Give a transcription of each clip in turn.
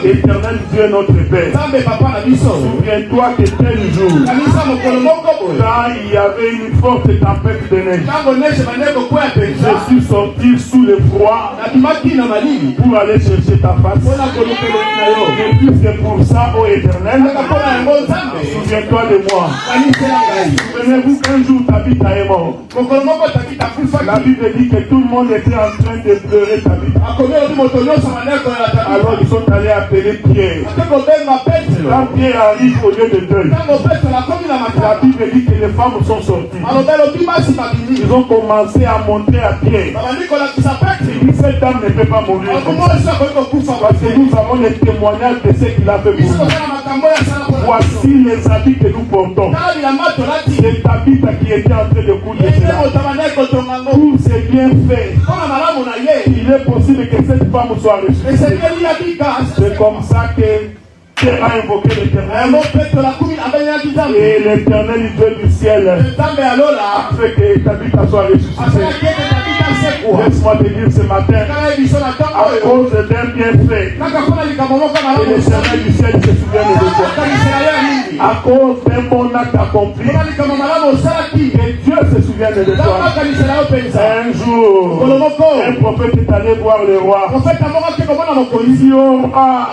Éternel Dieu notre Père, souviens-toi que tel jour, quand il y avait une forte tempête de neige, je suis sorti sous le froid pour aller chercher ta face. Et puis c'est pour ça, ô Éternel, souviens-toi de moi. Souvenez-vous qu'un jour Tabitha est mort. La Bible dit que tout le monde était en train de pleurer Tabitha. Alors ils sont allés appeler Pierre. Quand Pierre arrive au lieu de deuil, la Bible dit que les femmes sont sorties. Ils ont commencé à montrer à Pierre. Cette dame ne peut pas mourir. Parce que nous avons les témoignages de ce qu'il a fait pour nous. Voici les habits que nous portons. C'est Tabitha qui était en train de coudre cela. Tout s'est bien fait. Il est possible que cette femme soit ressuscitée. C'est comme ça que Pierre a invoqué l'Éternel. Et l'Éternel, Dieu du ciel, a fait que Tabitha soit ressuscitée. Laisse-moi te dire ce matin, à cause d'un bienfait, et l'Éternel du ciel se souvient de toi. À cause d'un bon acte accompli, et Dieu se souvient de toi. Un jour, un prophète est allé voir le roi. Si on a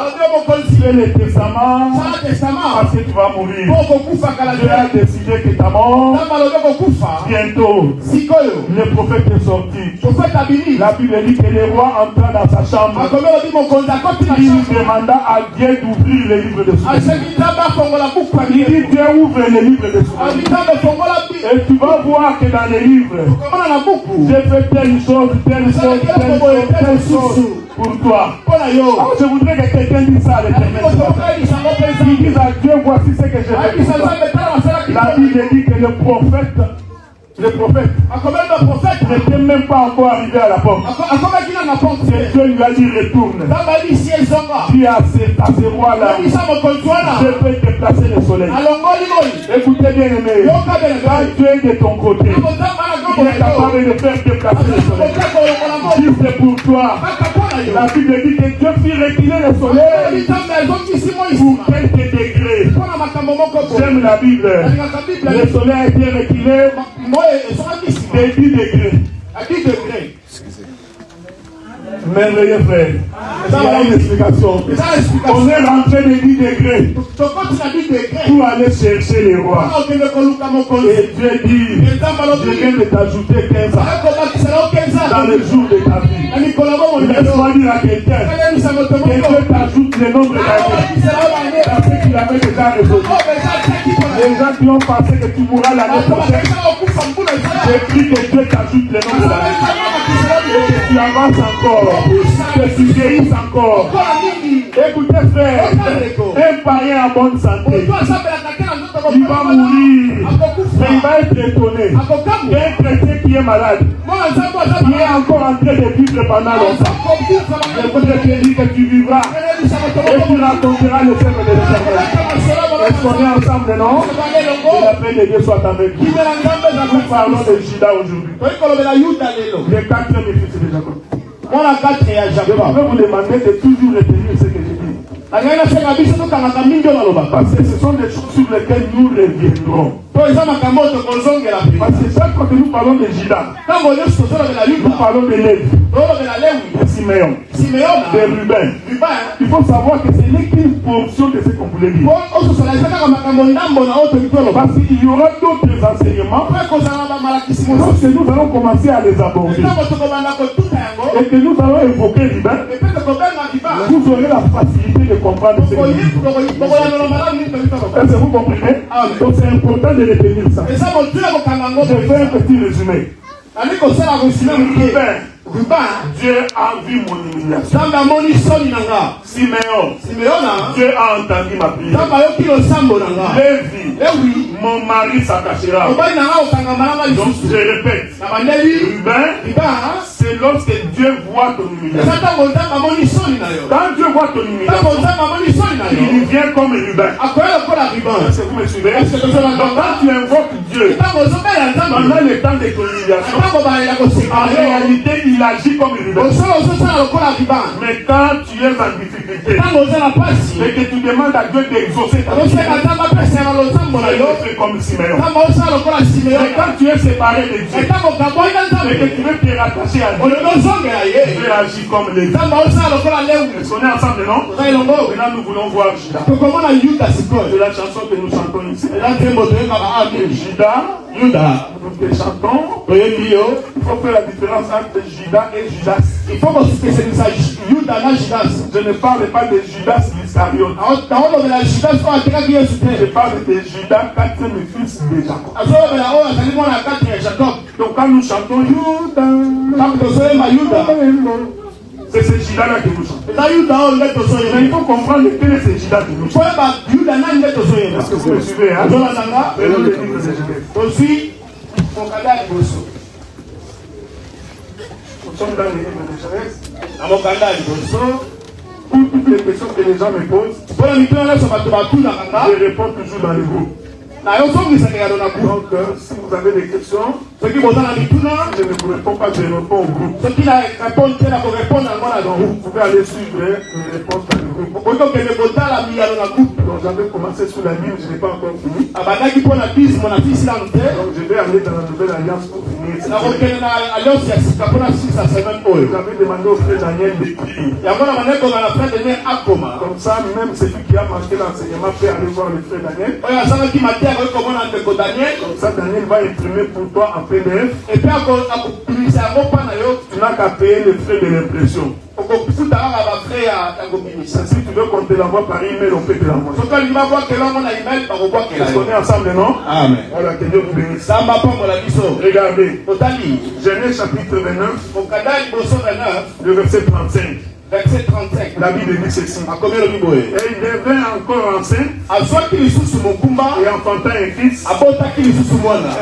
fait le testament, parce que tu vas mourir, Dieu a décidé que ta mort, bientôt, le prophète est sorti. La Bible dit que le roi entra dans sa chambre. Il demanda à Dieu d'ouvrir les livres de souvenirs. Il dit Dieu ouvre les livres de souvenirs. Et tu vas voir que dans les livres, j'ai fait telle chose pour toi. Je voudrais que quelqu'un dise ça à l'Éternel. Il dit à Dieu, voici ce que j'ai fait pour toi. La Bible dit que le prophète n'était même pas encore arrivé à la porte. C'est Dieu lui a dit retourne. Dis à ces rois-là, je peux déplacer le soleil. Écoutez bien aimé, quand Dieu est de ton côté, il est capable de faire déplacer le soleil. Si c'est pour toi, la Bible dit que Dieu fit reculer le soleil pour quelques degrés. J'aime la Bible. Le soleil a été reculé de 10 degrés. À 10 degrés. Merveilleux frère. Il y a une explication. On est rentré de 10 degrés pour aller chercher les rois. Et Dieu dit, je viens de t'ajouter 15 ans dans le jour de ta vie. Laisse-moi dire à quelqu'un que Dieu t'ajoute le nombre d'années parce qu'il avait déjà résolu. Les gens qui ont pensé que tu mourras l'année prochaine, j'ai pris que Dieu t'ajoute le nombre d'années. Et que tu avances encore, que tu guérisses encore. Écoutez frère, un païen en bonne santé, il va mourir, mais il va être étonné. Qu'un chrétien qui est malade, il est encore en train de vivre pendant longtemps. Je voudrais te dire que tu vivras et tu raconteras le cercle de l'Éternel. Est-ce qu'on est ensemble, non? Que la paix de Dieu soit avec vous. Nous parlons de Judas aujourd'hui. Le 4e fils de Jacob. Je vais vous demander de toujours retenir ce que je dis. Parce que ce sont des choses sur lesquelles nous reviendrons. Parce que chaque fois que nous parlons de Judas, nous parlons de Lévi, de Siméon, de Ruben. Il faut savoir que ce n'est qu'une portion de ce qu'on voulait dire. Parce qu'il y aura d'autres enseignements lorsque nous allons commencer à les aborder. Et que nous allons évoquer Ruben, vous aurez la facilité de comprendre ce que nous disons. Est-ce que vous comprenez? Donc c'est important de retenir ça. Je fais un petit résumé. Dieu a vu mon humiliation. Siméon, Dieu a entendu ma prière. Lévi, mon mari s'attachera. Donc je répète, Ruben, c'est lorsque Dieu voit ton humiliation. Quand Dieu voit ton humiliation, il vient comme Ruben. Est-ce que vous me suivez? Donc quand tu invoques Dieu, pendant le temps de communication, en réalité, il agit comme une ruban. Mais quand tu es en difficulté, et que tu demandes à Dieu d'exaucer ta prière, tu fais comme Siméon. Mais quand tu es séparé de Dieu, et que tu veux te rattacher à Dieu, tu veux agir comme les gens. Est-ce qu'on est ensemble, non? Maintenant, nous voulons voir Judas. C'est la chanson que nous chantons ici. Judas, nous te chantons. Il faut faire la différence entre Judas et Judas. Il faut que ce soit Judas et Judas. Je ne parle pas de Judas l'Iscariote. Je parle de Judas, quatrième fils de Jacob. Donc quand nous chantons Judas, c'est ce Judas-là que nous chantons. Mais il faut comprendre quel est ce Judas que nous chantons. Est-ce que vous me suivez, hein? Nous sommes dans les livres de Genèse. Pour toutes les questions que les gens me posent, je réponds toujours dans le groupe. Donc, si vous avez des questions, je ne vous réponds pas, je réponds au groupe. Vous pouvez aller suivre les réponses dans le groupe. Donc, j'avais commencé sur la Bible, je n'ai pas encore fini. Donc, je vais aller dans la nouvelle alliance pour finir. J'avais demandé au frère Daniel de prier. Comme ça, même celui qui a manqué l'enseignement peut aller voir le frère Daniel. Comme ça, Daniel va imprimer pour toi en PDF. Et puis, tu n'as qu'à payer les frais de l'impression. Si tu veux qu'on te l'envoie par email, on peut te l'envoyer. Est-ce qu'on est ensemble, non? Amen. Voilà, que Dieu vous bénisse. Regardez. Genèse chapitre 29, le verset 35. Verset 35. La Bible dit ceci. Et il devint encore enceinte. Et enfantant un fils.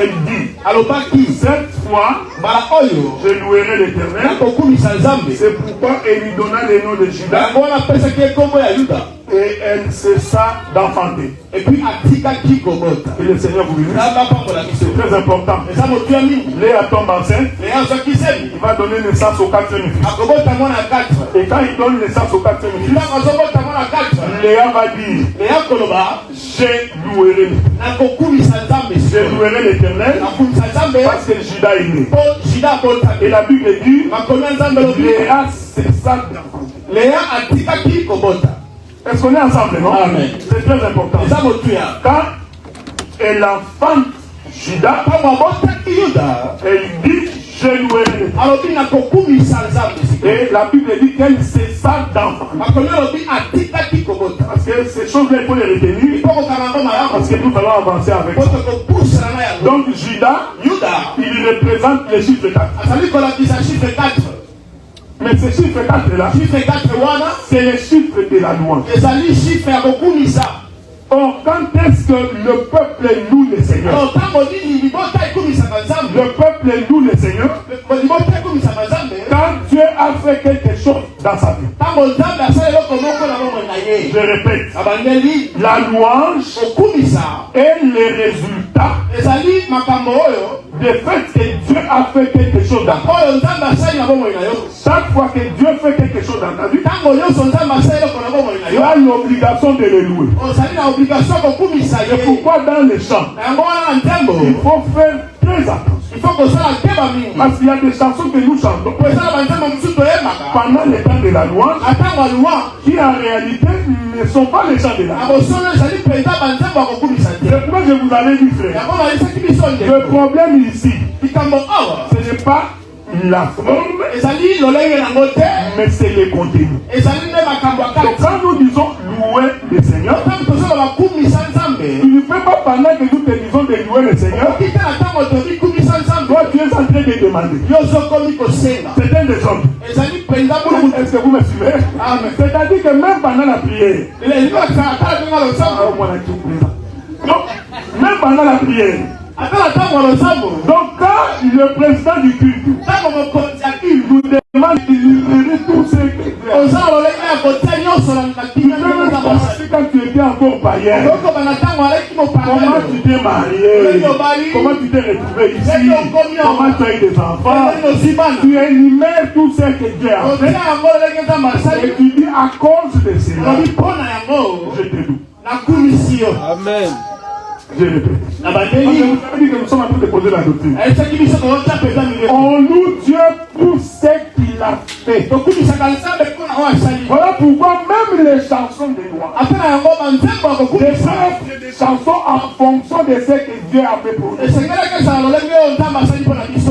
Elle dit, cette fois, je louerai l'Éternel. C'est pourquoi elle lui donna le nom de Judas. Et elle cessa d'enfanter. Et puis, et le Seigneur vous bénisse. C'est très important. Léa tombe enceinte. Il va donner naissance au quatrième fils. Et quand il donne naissance au quatrième fils, Léa va dire, je louerai l'Éternel parce que Judas est né. Et la Bible dit, Léa cessa d'enfanter. Est-ce qu'on est ensemble, non? Amen. C'est très important. Quand elle enfante Judas, elle dit, je louerai. Et la Bible dit qu'elle cessa d'enfanter. Parce que ces choses-là, il faut les retenir. Parce que nous allons avancer avec ça. Donc Judas, il représente le chiffre 4. Mais ce chiffre 4 là, c'est le chiffre de la louange. Or, quand est-ce que le peuple loue le Seigneur? Le peuple loue le Seigneur quand Dieu a fait quelque chose dans sa vie. Je répète, la louange est le résultat du fait que Dieu a fait quelque chose dans ta vie. Chaque fois que Dieu fait quelque chose dans ta vie, tu as l'obligation de le louer. C'est pourquoi dans les chants, il faut faire très attention. Parce qu'il y a des chansons que nous chantons pendant le temps de la louange qui en réalité ne sont pas les chants de la louange. C'est pourquoi je vous avais dit, frère, le problème ici, ce n'est pas la forme, mais c'est le contenu. Donc quand nous disons louer le Seigneur, tu ne peux pas pendant que nous te disons de louer le Seigneur, toi tu es en train de demander. C'est un désordre. Est-ce que vous me suivez? C'est-à-dire que même pendant la prière, donc, même pendant la prière, donc quand le président du culte nous demande de libérer tous ceux qui quand tu étais encore païen, mariage. Comment tu t'es marié? Comment tu t'es retrouvé ici? Comment tu as eu des enfants? Tu énumères tout ce que Dieu a fait. Et tu dis à cause de cela, je te loue. Amen. Je répète. Vous avez dit que nous sommes en train de poser la doctrine. On loue Dieu pour ce qu'il a fait. Voilà pourquoi même les chansons de louange, des chansons en fonction de ce que Dieu a fait pour nous.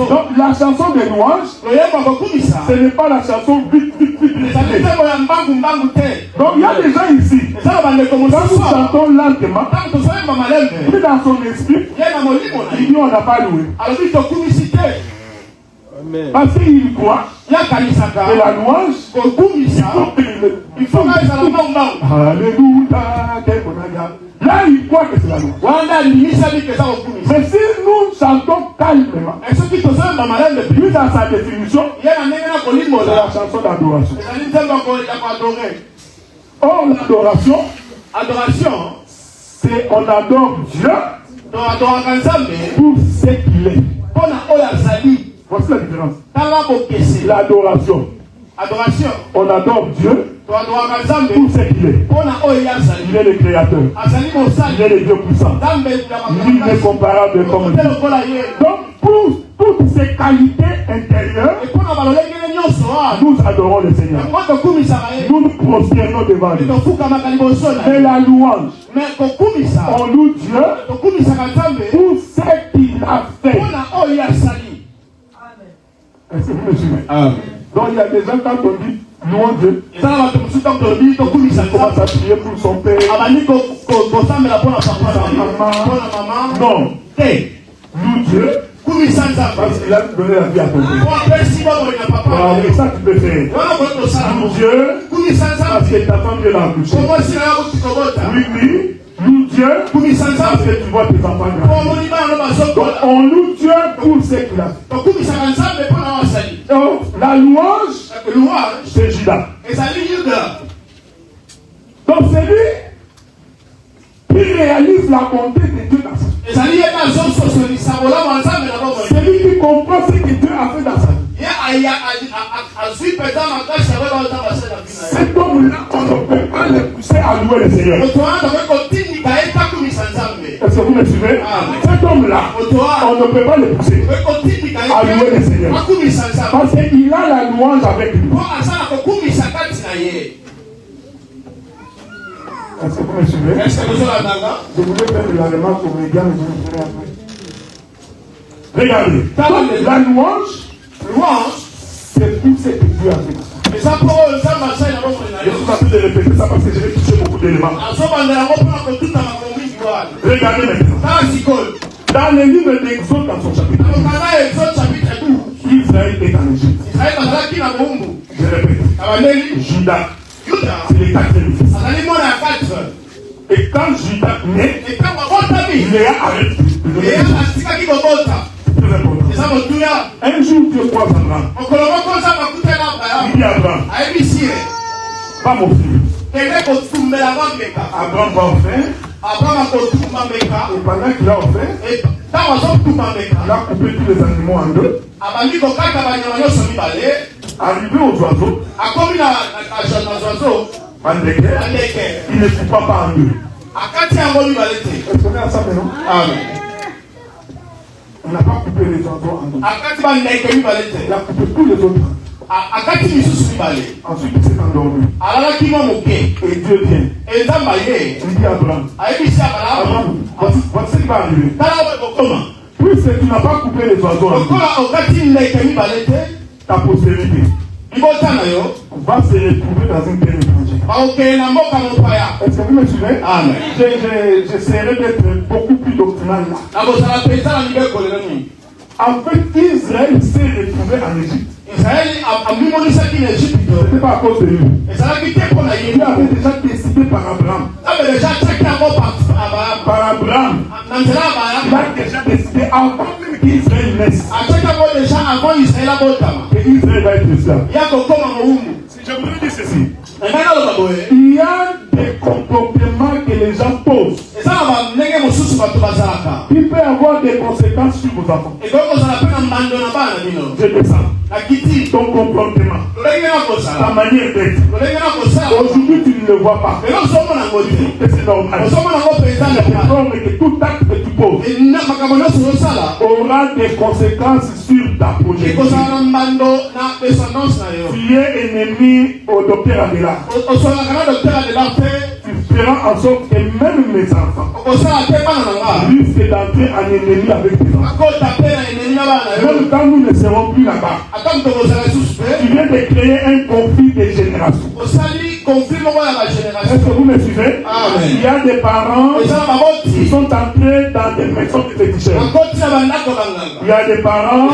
Donc la chanson de louange, ce n'est pas la chanson vite. Donc il y a des gens ici, quand nous chantons lentement, puis dans son esprit, il dit on n'a pas loué. Amen. Parce qu'il croit que la louange, il faut Alléluia. Là, il croit que c'est la louange. Mais si nous chantons calmement, plus dans sa définition, c'est la chanson d'adoration. Or, l'adoration, c'est on adore Dieu pour ce qu'il est. Voici la différence. L'adoration. On adore Dieu pour ce qu'il est. Il est le créateur. Il est le Dieu puissant. L'incomparable comme Dieu. Donc, pour toutes ces qualités intérieures, nous adorons le Seigneur. Nous nous prosternons devant lui. Mais la louange, on loue Dieu pour ce qu'il a fait. Est-ce que vous me suivez? Donc il y a des gens quand on dit louons Dieu, il commence à prier pour son père, sa maman. Non. Loue Dieu parce qu'il a donné la vie à ton père. Voilà, ça tu peux faire. Loue Dieu parce que ta femme vient d'accoucher. Oui. Loue Dieu parce que tu vois tes enfants grandir. Donc on loue Dieu pour ce qu'il a fait. Donc la louange, c'est Judas. Donc c'est lui qui réalise la bonté de Dieu dans sa vie. C'est lui qui comprend ce que Dieu a fait dans sa vie. Cet homme-là, on ne peut pas le pousser à louer le Seigneur. Est-ce que vous me suivez? Cet homme-là, on ne peut pas le pousser à louer le Seigneur. Parce qu'il a la louange avec lui. Est-ce que vous me suivez? Je voulais faire de la remarque aux médias, mais je le ferai après. Regardez, la louange, c'est tout ce que Dieu a fait. Je suis en train de répéter ça parce que je vais toucher beaucoup d'éléments. Regardez maintenant. Dans le livre d'Exode, dans son chapitre, Israël est en Égypte. Je répète. Judas, c'est les 4 fils. Et quand Judas naît, Léa arrête. Un jour, Dieu croise Abraham. Il dit à Abraham, va mon fils. Abraham va offrir. Et pendant qu'il a offert, il a coupé tous les animaux en deux. Arrivé aux oiseaux, il ne coupa pas en deux. Est-ce qu'on est ensemble, non? On n'a pas coupé les oiseaux en deux. Il a coupé tous les autres. Ensuite, il s'est endormi. Et Dieu vient. Il dit à Abraham, voici ce qui va arriver. Puisque tu n'as pas coupé les oiseaux en deux, ta postérité va se retrouver dans une terre étrangère. Est-ce que vous me suivez? J'essaierai d'être beaucoup plus doctrinal là. En fait, Israël s'est retrouvé en Égypte. Ce n'était pas à cause de lui. Dieu avait déjà décidé par Abraham. Par Abraham. Il a déjà décidé avant même qu'Israël naisse. Que Israël va être esclave. Si je voudrais dire ceci, il y a des comportements que les gens posent avoir des conséquences sur vos enfants. Et donc, on a pas un mandon à bas, Je descends. la kitty, Ton comportement, ta manière d'être. Aujourd'hui, tu ne le vois pas. mais non, sommes en côté. Et c'est normal. Nous sommes en président de C'est normal que tout acte que tu poses et nous n'avons pas ça. aura des conséquences sur ta Et projection. qu'on a un mando na descendance na yo. Tu es ennemi au docteur Adela. On soit un docteur de l'enfer. Tu feras en sorte que même mes enfants On soit un peu pas risquent d'entrer en ennemi avec tes enfants. encore taper un ennemi là-bas. Même quand nous ne serons plus là-bas, Attends que vous allez souffrir. tu viens de créer un conflit de génération. Au salut, conflit moi à la Est-ce génération. que vous me suivez? Amen. Il y a des parents Et ça va qui sont entrés dans des maisons de féticheurs. encore tu as un acte Il y a des parents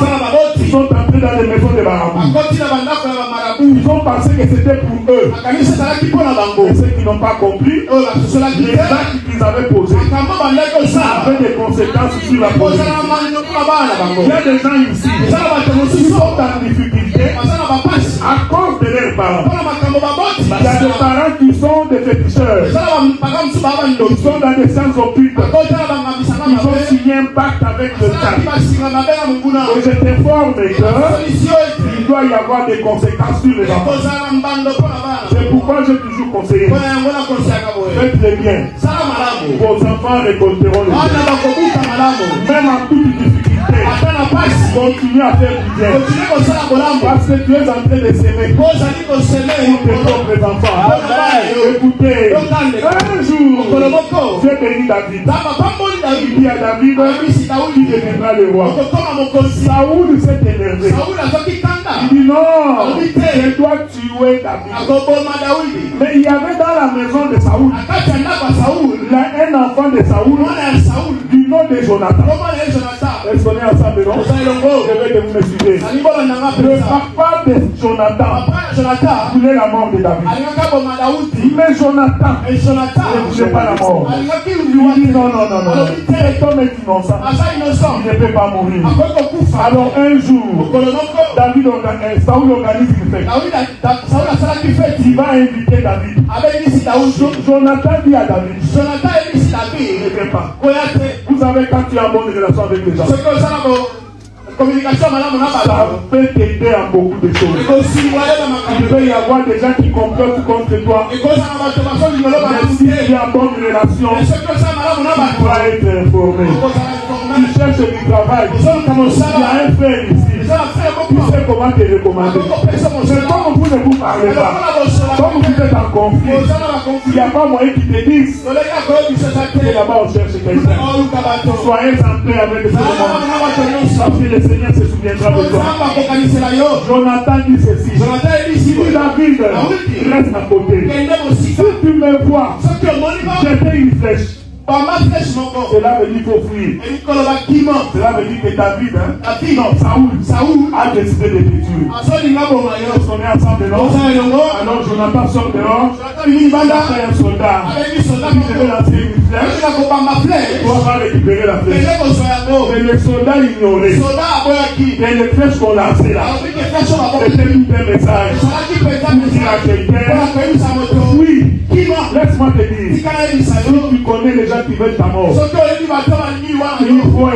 qui sont entrés dans des maisons de marabouts. encore tu as un acte de marabout. Ils ont pensé que c'était pour eux. Akanisa ça qui prend la bango. Et ceux qui n'ont pas compris, Oh la c'est la les actes qu'ils avaient posés Kamba bandako ça. avaient des conséquences sur la Au politique. salut mando pour la bas la bango. Il y a des gens ici Et ça va te qui aussi sont ça. en difficulté Ça va passe. à cause de leurs parents. Pour la makambo baboti. Il y a des parents qui sont des féticheurs. Ça va pagam su baba ndo. Ils sont dans des sciences occultes. Quand tu as la mamisanga Ils ont mabe. signé un pacte avec le Ça temps. qui va signer ma belle munguna. Et je t'informe que Solution il doit y avoir des conséquences sur les enfants. kozala mbando pour la bas. C'est pourquoi j'ai toujours conseillé. Pour un bon conseil à boye. Faites-le bien. Sala malamu. Vos enfants récolteront le bien. Wana bakobuka malamu. Même en toute difficulté, Atana pasi. continuez à faire du bien. Continue kosala bolamu. Parce que tu es en train de s'aimer pour Kozali kosele. tes propres enfants. Amen. Écoutez, un jour, Kolomoko. Dieu bénit David. Zaba pamboli Il David. dit à David, Abisi Daudi. il deviendra le roi. Okokoma mokonzi. Saoul s'est énervé. Sauli azoki kanda. Il dit non, je dois tuer David. Akoboma Daudi. Mais il y avait dans la maison de Saoul Akati ya ndako ya Sauli. là, un enfant de Saoul Mwana ya Sauli. du nom de Jonathan. Koma ya Jonathan. Est-ce qu'on est ensemble, non? Ozali longo. Je veux que vous me suivez. Alibola nanga Le pesa. papa de Jonathan Papa ya Jonathan. voulait la mort de David. Alingaka boma Daudi. Mais Jonathan Et Jonathan. ne voulait pas la mort. Alingaki Il uliwa. dit non, non, non, non. Alobi te. Cet homme est innocent. Asa innocent. Il ne peut pas mourir. Akoki kokufa. Alors un jour, Kolomoko. Saoul organise une fête. Sauli asalaki feti. Il va inviter David. Abengisi Daudi. Jonathan dit à David, Jonathan ebisi ne David. viens pas. Koya te. Vous savez, quand tu as bonne relation avec les gens, Soki osala communication malamu na ça bato. peut t'aider en beaucoup de choses. Ekosiwa ye na Il makambo. peut y avoir des gens qui complotent contre toi. Ekozala bato basoli ngolo Mais malamu si te. tu as bonne relation, Mais soki osala malamu na tu bato. vas être informé. Okozala Tu informé. cherches du travail. Ozoluka Il y a mosala. un frère ici. Ezala frère Tu moko. sais comment te recommander. Akokopesa Mais mosala. comme vous ne vous parlez pas, comme vous êtes en conflit, Ozala il bakonflit. n'y a pas moyen qu'ils te disent Toleka koyebisa que te. là-bas on cherche quelqu'un. Oluka bato. Soyez en paix avec ce Zala moment. na bato nyonso. Parce que le Seigneur se souviendra de toi. Ozamba kokanisela yo. Jonathan dit ceci. Jonathan ebisi Il dit David, reste à côté. kende mosika. Si tu me vois Soki omoni ba jeter une flèche, bama flèche moko. cela veut dire qu'il faut fuir. Elikoloba kima. Cela veut dire que David, David. non, Saoul Saul. a décidé de te tuer. Azolinga boma yo. On est ensemble, non? Ozala elongo. Alors Jonathan sort dehors. Jonathan bimi Il a banda. fait un soldat. Abengi soldat Il devait moko. lancer une flèche Ezina kobamba flèche. pour avoir récupéré la flèche. Kende kozwa yango. Mais le soldat ignorait Soldat aboyaki. que les flèches qu'on lançait là, Alobi ke flèche oyo baboma. c'était tout un message. Ezalaki penza Pour dire à message. quelqu'un, Mpona koyebisa moto. oui, Kima. laisse-moi te dire, Tikala yebisa si yo. tu connais les gens qui veulent ta mort, Soki oyebi bato balingi wana il yo. faut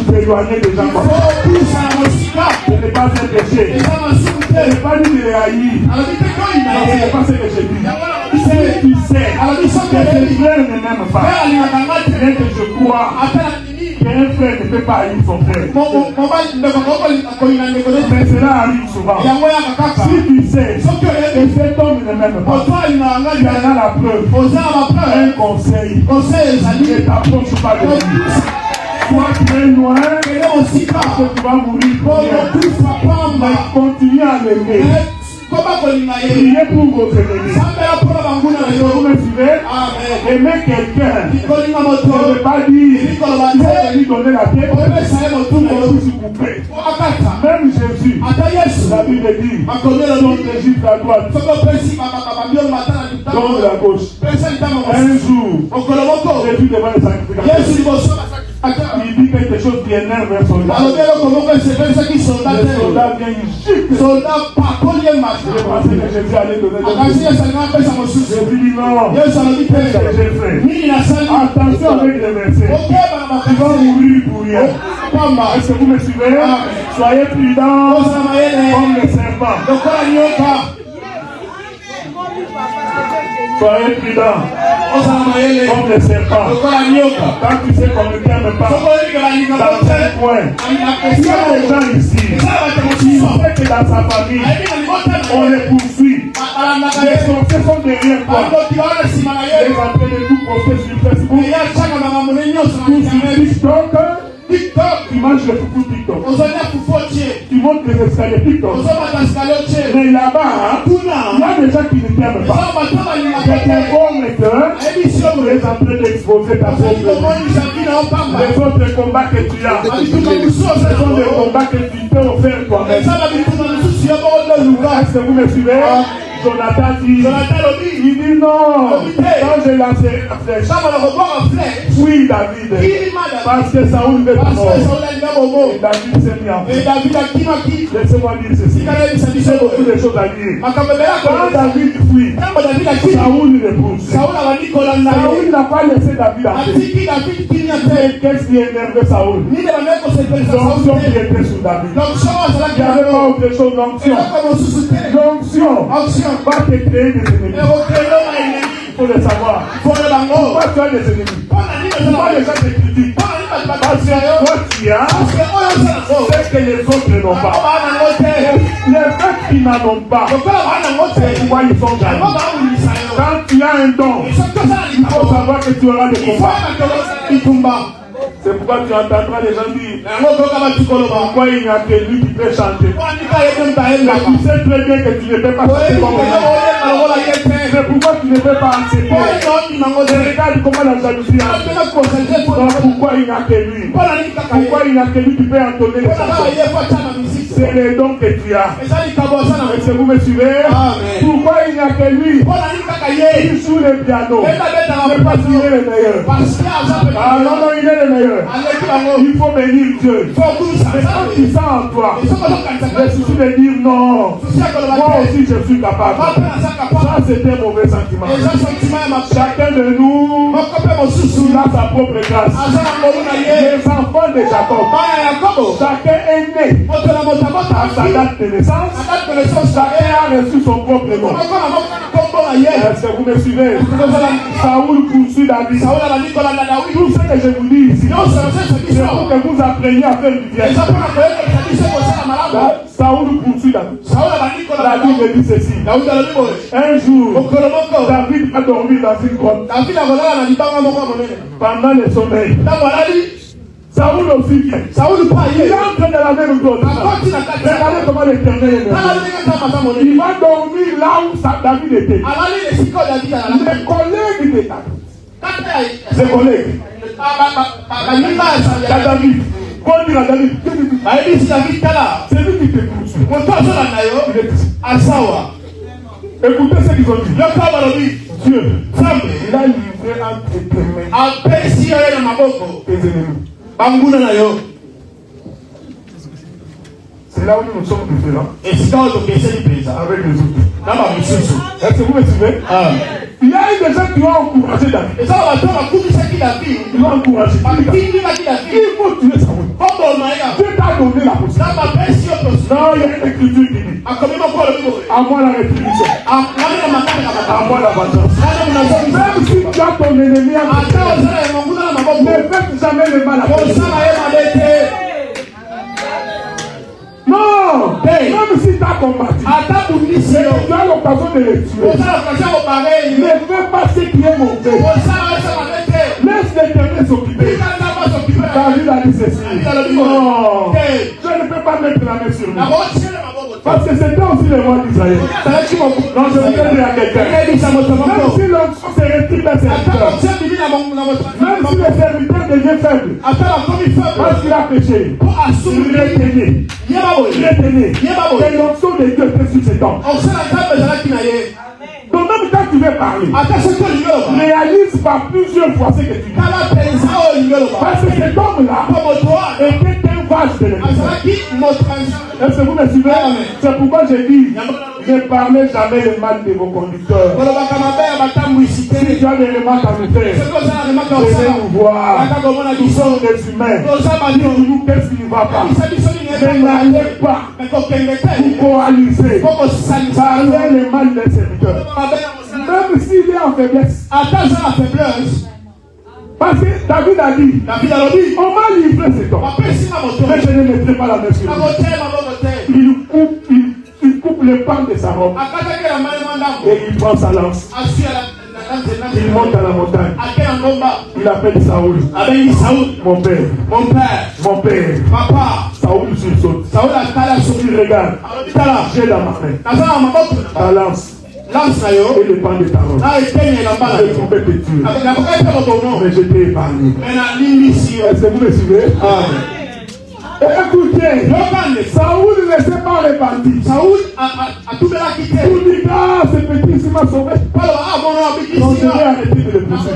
vous éloigner des gens comme ça. Opusa na mosika. Ce n'est pas un péché. Eza masumu Ce te. n'est pas dit de les haïr. Alobi te koyina Non, ce ye. n'est pas ce que je dis. Yango na lobi Si te. tu sais Alobi soki que tes oyebi. frères ne m'aiment Mpe pas, alingaka nga te. bien que je crois Ata na nini. qu'un frère ne peut pas haïr son frère. Mobali ndeko moko koyina ndeko ne. Mais cela arrive souvent. Yango yaka kaka. Si tu sais Soki oyebi. que cet homme ne m'aime pas, Moto alingaka nga il y en a la preuve. oza na Un bapreuve. conseil. Conseil Ne ezali. t'approche pas de lui. Sois très loin, Kende mosika. parce que tu vas mourir pour rien. Okokufa pamba. Mais continue à l'aimer. Koba kolinga ye. Priez pour vos ennemis. Sambela mpona banguna na Vous yo. me suivez? Amen. Aimer quelqu'un Kolinga ne moto. veut pas dire Eli koloba qu'il te. faut lui donner la tête Oyebisa ye motu na pour yo. qu'on puisse couper. Akata. Même Jésus, Ata Yesu. la Bible dit, Makomi donne elobi. l'Égypte à droite, Soki opesi babambio mata na donne litama. la gauche. Pesa litama Un mosi. jour, Mokolo moko. Jésus devant les sacrificateurs, Yesu liboso. il dit quelque chose qui énerve un soldat. balobi eloko moko esepeli soki soldat Le te soldat vient juste. soldat pakoli ye Je mata pensais que Jésus allait donner des akasi yesu alinga apesa mosusu Jésus dit non. yesu alobi te J'ai fait. nini nasali Attention avec les versets. okeba na Tu vas makanisi mourir pour rien. pamba Est-ce que vous me suivez? Soyez prudents kozala mayele comme les serpents. lokola nyoka Soyez prudents kozala mayele comme les serpents. lokola nyoka Quand tu sais qu'on ne t'aime pas, soko oyebika balinga dans bote un coin, il y apesi a des gens ici ezala bato qui mosusu savent que dans sa famille, ayebi na libota on les poursuit. balandaka Les ye sorciers sont derrière toi. bandoki bawana nsima na Ils ye sont en train de tout poster sur Facebook, eya tiaka makambo ne nyonso na tout internet sur TikTok. tiktok Tu manges le foufou TikTok. ozolia fufu otie Tu montes les escaliers TikTok. ozomata sikali otie Mais là-bas, hein, kuna il y a des gens qui ne t'aiment pas. eza bato balinga Je bote t'informe que ayebi tu siomre es en train d'exposer ta ozali pauvre vie. komonisa bino opamba Les autres combats que tu as, babituma mosusu ce sont des ozali combats que tu peux offrir toi-même. eza babituma mosusu yo moko ndoluka Est-ce que vous me suivez? Jonathan dit, jonathan lobi il dit non, quand j'ai lancé la flèche, ntango na kobwaka flex oui David, kimada parce que Saoul veut ta parce mort. que saola alinga bomo Et David s'est mis en e feu. david akimaki Laissez-moi dire ceci. tikala yebisa biso J'ai beaucoup boye de choses à dire. makambo ebele Quand akoyebisa David fuit, ntango david akimi Saoul le pousse. saola abandi kolanda Saoul ye n'a pas laissé David en paix. atiki david kimia te Et qu'est-ce qui énervait Saoul? nini bandaki kosepelisa L'onction saoul qui te était sur David. donc songo azalaki Il n'y avait pas yango autre chose, l'onction. eloko mosusu te L'onction option va te créer des ennemis. ekokelo baenemi Il faut le savoir. mpona bango Pourquoi tu as des ennemis? mpona nini Pourquoi les ozala gens te critiquent? mpona nini bato Parce que bakatisa yo toi tu as parce que oyo oza nango ce que les autres n'ont bango pas. baa nango te Les faits qui n'en ont pas, lokola baa nango te pourquoi ils sont yango gagnés? baawulisa yo Quand tu as un don, soki ozala il faut likambo savoir que tu auras des ifo combats. bakelo bitumba C'est pourquoi tu entendras les gens dire yango okoka batikoloba pourquoi il n'y a que lui qui peut chanter. andika ye te Mais mutayelaka tu sais très bien que tu ne peux pas chanter comme oyebi lui. oyeba lokola ye te Mais pourquoi tu ne peux pas accepter? oyo ondimango Et te regarde comment la jalousie a. apena kosalize Donc pourquoi il n'y a que lui? mpona nini kaka ye Pourquoi il n'y a que lui qui peut entonner les mpona kaka chansons? ye po atana misiki C'est les dons que tu as. eza likambo aza na Est-ce que vous me suivez? Amen. Pourquoi il n'y a que lui? mpona nini kaka ye Il joue le piano. beta betaka Mais pas qu'il est le meilleur. parce que aza Ah non, non, il est le meilleur. aleki bango Il faut bénir Dieu. fo okumisa Mais quand tu sens en toi esoko ozokanisa le souci de dire non, susi ya koloba moi te aussi je suis capable. bape naza Ça, kapable c'est un mauvais sentiment. eza sentiment ya mabe Chacun de nous, moko mpe mosusu il a sa propre grâce. aza na ngolu na ye Les enfants de Jacob, bana ya yakobo chacun est né moto na motabota à sa date de naissance. adat connaissance Chacun a reçu son propre nom. moko na moko kombo na ye Est-ce que vous me suivez? kozala Saoul poursuit David. saola abandi kolanda dawidi Tout ce que je vous dis ici, nyonso nazesa c'est biso pour que vous appreniez à faire du bien. eza mpona koyebisa biso kosala malamu Saoul poursuit David. saola abandi La kolanda Bible dit ceci. dawidi alobi boye Un jour, mokolo moko David a dormi dans une grotte. davidi akolala na libanga moko ya monene Pendant le sommeil, ntango alali Saoul aussi vient. sauli mpa Il ye est en train de laver le dos. akoti na kati Regardez comment l'Éternel est tala merveilleux. ndenge nzambe aza Il monene va dormir là où David était. alali esika oyo davidi alala Les collègues de David. kata Les collègues banyumba de David. Vont dire à David, bayebisi davidi tala c'est lui qui te poursuit. moto azolanda yo Il est ici. asawa Écoutez ce qu'ils ont dit. yoka balobi Dieu, nzambe il a livré entre tes mains apesi yo ye na maboko tes ennemis. banguna na yo C'est là où nous sommes différents esika oyo tokeseli mpenza avec les autres. na bamisusu Est-ce que vous me suivez? Il y a eu des gens qui ont encouragé David. eza bato bakumisaki davidi Ils l'ont encouragé. batindikaki davidi Il faut tuer Saoul. koboma ye Dieu t'a donné la possibilité. na bapesi yo tosi Non, il y a une écriture qui dit akomi moko olobi boye à moi la rétribution, nani na makanga à bata moi la vengeance. nani munazobisa Même si tu as ton ennemi à ata côté, ozala ya monguna na maboko ne faites jamais le mal à personne. kosala ye mabe te Non, Hey. même si tu as combattu, ata bundisi yo tu as l'occasion de les tuer. kosala okazia kobare Ne fais pas ce qui est mauvais. kosala esa mabe te Laisse l'Éternel s'occuper. tika nzambe asokipe David a dit ceci. Non, te je ne peux pas mettre la main sur lui. nakotiele maboko te Parce que c'était aussi le roi d'Israël. azalaki Non, je voudrais dire à quelqu'un. ebisa moto Même moko si l'onction se retire d'un ata serviteur, kotia bibi na même si le serviteur devient faible, ata bakomi parce faible qu'il a péché, po il asumi retenait. ye baboye Il retenait. ye baboye Et l'onction de Dieu était sur ses dents. osala nzambe ezalaki na ye Donc même quand tu vais parler, ata soki olingi oloba réalise par plusieurs fois ce que tu dis. tala mpenza oyo olingi oloba Parce que cet homme-là po moto wana était un vache de l'église. azalaki moto anza Est-ce que vous me suivez? C'est pourquoi j'ai dit, ne parlez jamais le mal de vos conducteurs. kolobaka mabe ya batambwisi te Si tu as des remarques à nous faire, soki ozala remaka venez osala nous voir. aka komona Nous biso sommes des humains. toza bantu Dites-nous qu'est-ce qui ne va pas. bisa biso nini Mais n'allez pas me kokende te vous coaliser. po kosalisa Parlez le mal des serviteurs. mabe ya mosala Même s'il est en faiblesse. ata aza na faiblesse Parce que David a dit, david alobi on m'a livré cet homme. bapesi na moto Mais je ne mettrai pas la main sur lui. akotema moko te Il coupe le pan de sa robe. akataki na malema ndambo Et il prend sa lance. asui Il monte à la montagne. ake na ngomba Il appelle Saoul. abengi saul Mon père, mon père mon père. papa Saoul sursaute. saul atala soki Il regarde. alobi tala J'ai dans ma main naza na maboko ta lance lance na yo et le pan de ta robe. na eteni elamba na Je yo pouvais te tuer. nakokai te motono Mais je t'ai épargné. me nalimbisi yo Est-ce que vous me suivez? Écoutez, Saoul ne laissait pas les bandits. saul atubelaki te Pour dire, ah, ce petit ici m'a sauvé. aloba abono Donc je vais abikisi arrêter de le pousser.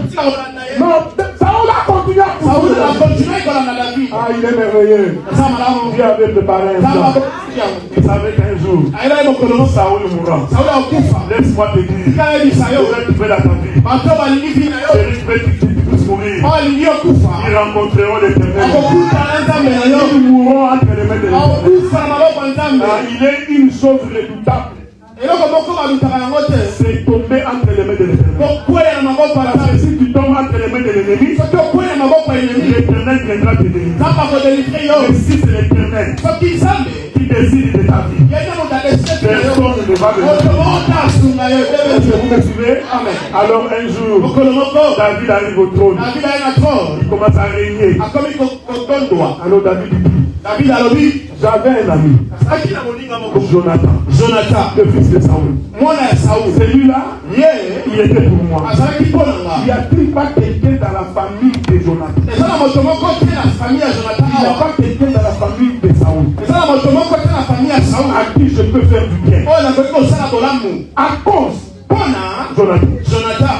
Non, Saoul a continué à saul pousser. akontinue kolanda david Ah, il est merveilleux. aza malamu Dieu avait préparé un nzambe plan. abokisi yango Il savait qu'un jour, ayelaki mokolo no Saoul mourra. saul akufa Laisse-moi te dire, tika yebisa je yo vais trouver la ta vie. bato balingi vi na yo Je vais que tu puisses mourir. balingi okufa Ils rencontreront l'éternel. akokuta na nzambe na yo Ils mourront entre les mains de l'éternel. akokufa na maboko ya nzambe Ah, il est une chose redoutable. eloko moko balutaka yango te C'est tomber entre les mains de l'éternel. kokwea na maboko ya Parce que nzambe si tu tombes entre les mains de l'ennemi, soki okwea na maboko ya elemi l'éternel viendra te délivrer. nzambe akodelivre yo Mais si c'est l'éternel soki nzambe qui décide de ta vie, yende moto adeside na yo personne ne va moto venir. moko asunga yo Est-ce que vous me suivez? amen Alors un jour, mokolo moko David arrive au trône. david aye na trone Il commence à régner. akomi kotondwa Alors David dit, david alobi j'avais un ami, asalaki na moninga moko Jonathan, jonathan le fils de Saoul. mwana ya saul Celui-là, ye il était pour moi. azalaki mpo na nga Il n'y a-t-il pas quelqu'un dans la famille de Jonathan? eza na moto moko te na famille ya jonathan Il n'y a awa pas quelqu'un dans la famille de Saoul eza na moto moko te na famille ya saul à qui je peux faire du bien. oyo nakoki kosala bolamu À cause mpo na Jonathan. jonathan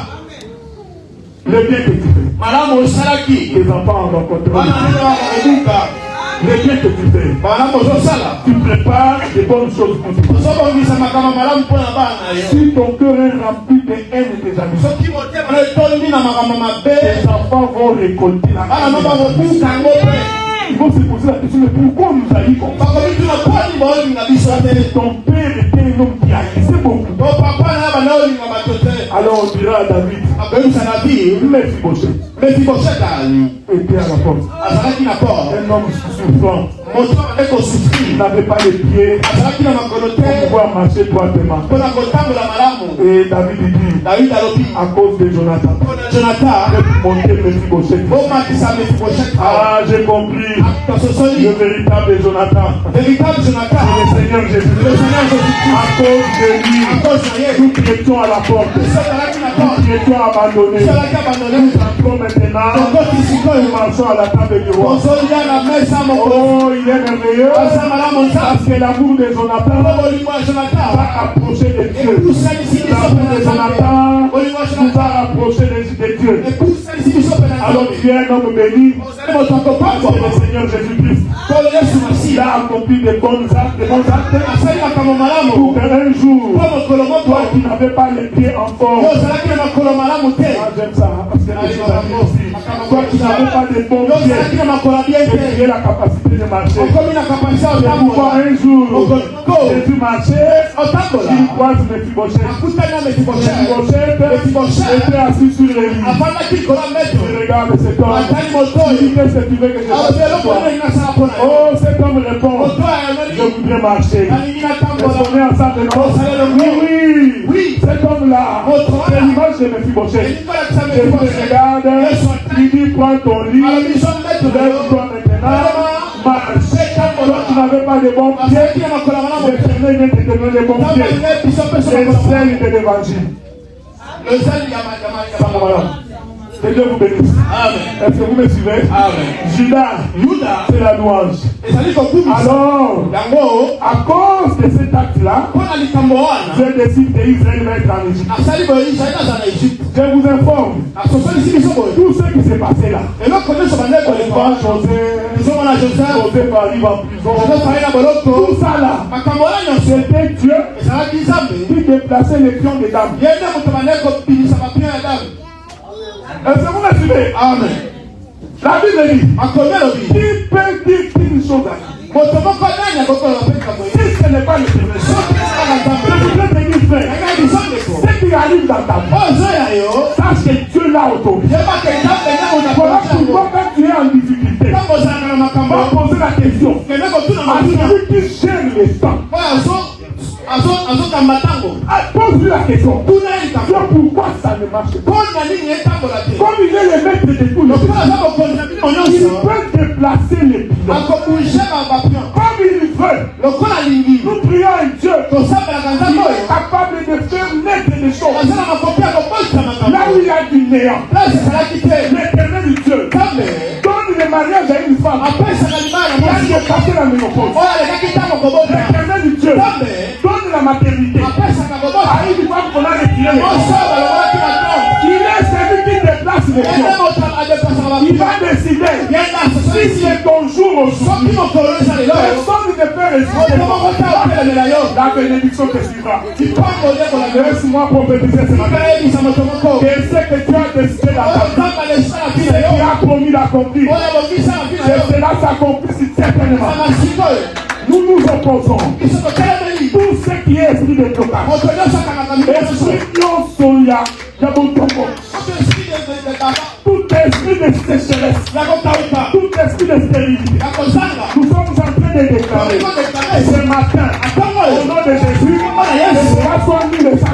Le bien que tu fais. malamu osalaki Les enfants en rencontrent. bana nini bakokobuka Le bien que tu fais. malamu ozosala Tu prépares de bonnes choses pour toi. ozobongisa makambo malamu mpo na bana na yo Si ton cœur est rempli de haine et des amis, soki motema na etondi na makambo mabe tes enfants vont récolter la bana no haine. bakobuka yango mpe Ils vont se poser la question, mais pourquoi nous haïssons? bakomituna poni baolinga biso te Ton père était un homme qui haïssait beaucoup. to papa na bana olinga bato te Alors on dira à David, akoyebisa david Mephibosheth mefiboseta était à la porte. azalaki na port Un homme souffrant. moto abande Il kosufri n'avait pas les pieds azalaki na makolo pour te pouvoir marcher droitement. mpo na kotambola malamu Et David dit, david alobi à cause de Jonathan, jonathan j'ai monté Mephibosheth. bomatisa mefiboseta Ah, j'ai compris. Le tososoli véritable Jonathan, véritable jonathan c'est le Seigneur Jésus. le seigneur jésus-christ À cause de lui, à cause na ye nous qui étions à la porte, biso ozalaki na nous port qui étions abandonnés, biso ozalaki abandone nous entrons maintenant, tokoti nous sikoyo marchons à la table du roi. tozolia na mesa moko Oh, il est merveilleux. aza malamu nzambe Parce que l'amour de Jonathan bolingo ya jonathan va approcher de Dieu. epusanisi biso L'amour mpe de na nzambe Jonathan bolingo ya nous va jonathan rapprocher de Dieu. epusanisi biso mpe na Alors nzambe tu es un homme béni. ozali moto Parce akopangwa que le Seigneur Jésus-Christ, kolo yesu il masiya a accompli de bons actes. asali makambo Pour malamu qu'un jour, mpo mokolo moko toi qui n'avais pas les pieds en yo forme, ozalaki na makolo malamu te ah, j'aime ça, hein, parce que les choses arrivent aussi. Toi qui n'avais pas de bons yo ozalaki pieds, na makolo ya bien et te tu as la capacité de marcher. okomi na kapasite ya C'est pourquoi otambola un jour, Go. Jésus marchait, otambola il croise Mephibosheth. akutani na mefibosete Mephibosheth était assis sur le lit. afandaki likolo ya mbeto Il regarde cet homme. atali moto Il dit, oyo qu'est-ce que tu veux que je fasse alobi pour eloko toi? nini nasala mpo na yo Oh, cet homme répond, moto oyo je ayonoli voudrais marcher. nalingi Est-ce qu'on natambola est ensemble de Oh, ça allait le nous? Oui, Oui. cet homme-là, c'est l'image de Mephibosheth. elingi kolakisa Jésus le mefibosete regarde, il dit, prends ton lit, alobi so mbeto na yo lève-toi maintenant, marche. Toi qui n'avais pas de bons pieds, azalaki na makolo ya malamu te l'Éternel vient te donner de bons pieds. nzambe alingi biso mpe so C'est makolo ya malamu celle de l'évangile. lozali ya Voilà. Que Dieu vous bénisse. Amen. Est-ce que vous me suivez? Amen. Judas, c'est la louange. Alors, à cause de cet acte-là, Dieu décide qu'Israël va être en Égypte. Je vous informe, tout ce qui s'est passé là, on voit José arrive en prison, tout ça là, c'était Dieu qui déplaçait les pions des dames. Est-ce que vous me suivez? Amen. La Bible dit, qui peut dire qu'une chose à qui? Si ce n'est pas le Seigneur, ce qui arrive dans ta vie, sache que Dieu l'a autorisé. Voilà pourquoi quand tu es en difficulté, on va poser la question à celui qui gère les temps. Pose-lui la question. Pourquoi ça ne marche pas? Comme il est le maître de tout le monde, il peut déplacer les pions comme il veut. Nous prions un Dieu qui est capable de faire naître des choses là où il y a du néant. L'éternel du Dieu donne le mariage à une femme qui a dépassé la ménopause. L'éternel du Dieu donne la maternité à une femme qu'on a retiré les pions. Il est celui qui déplace les pions. Il va décider si c'est ton jour aujourd'hui. Personne ne peut résister. La bénédiction te suivra. Laisse-moi prophétiser ce matin. Et ce que tu as décidé dans ta vie, ce que tu as promis d'accomplir, et cela s'accomplit certainement. Nous nous opposons. Tout ce qui est esprit de blocage, esprit non-soya, tout esprit de sécheresse, tout esprit de stérilité, nous sommes en train de déclarer ce matin, au nom de Jésus, que cela soit mis le sang.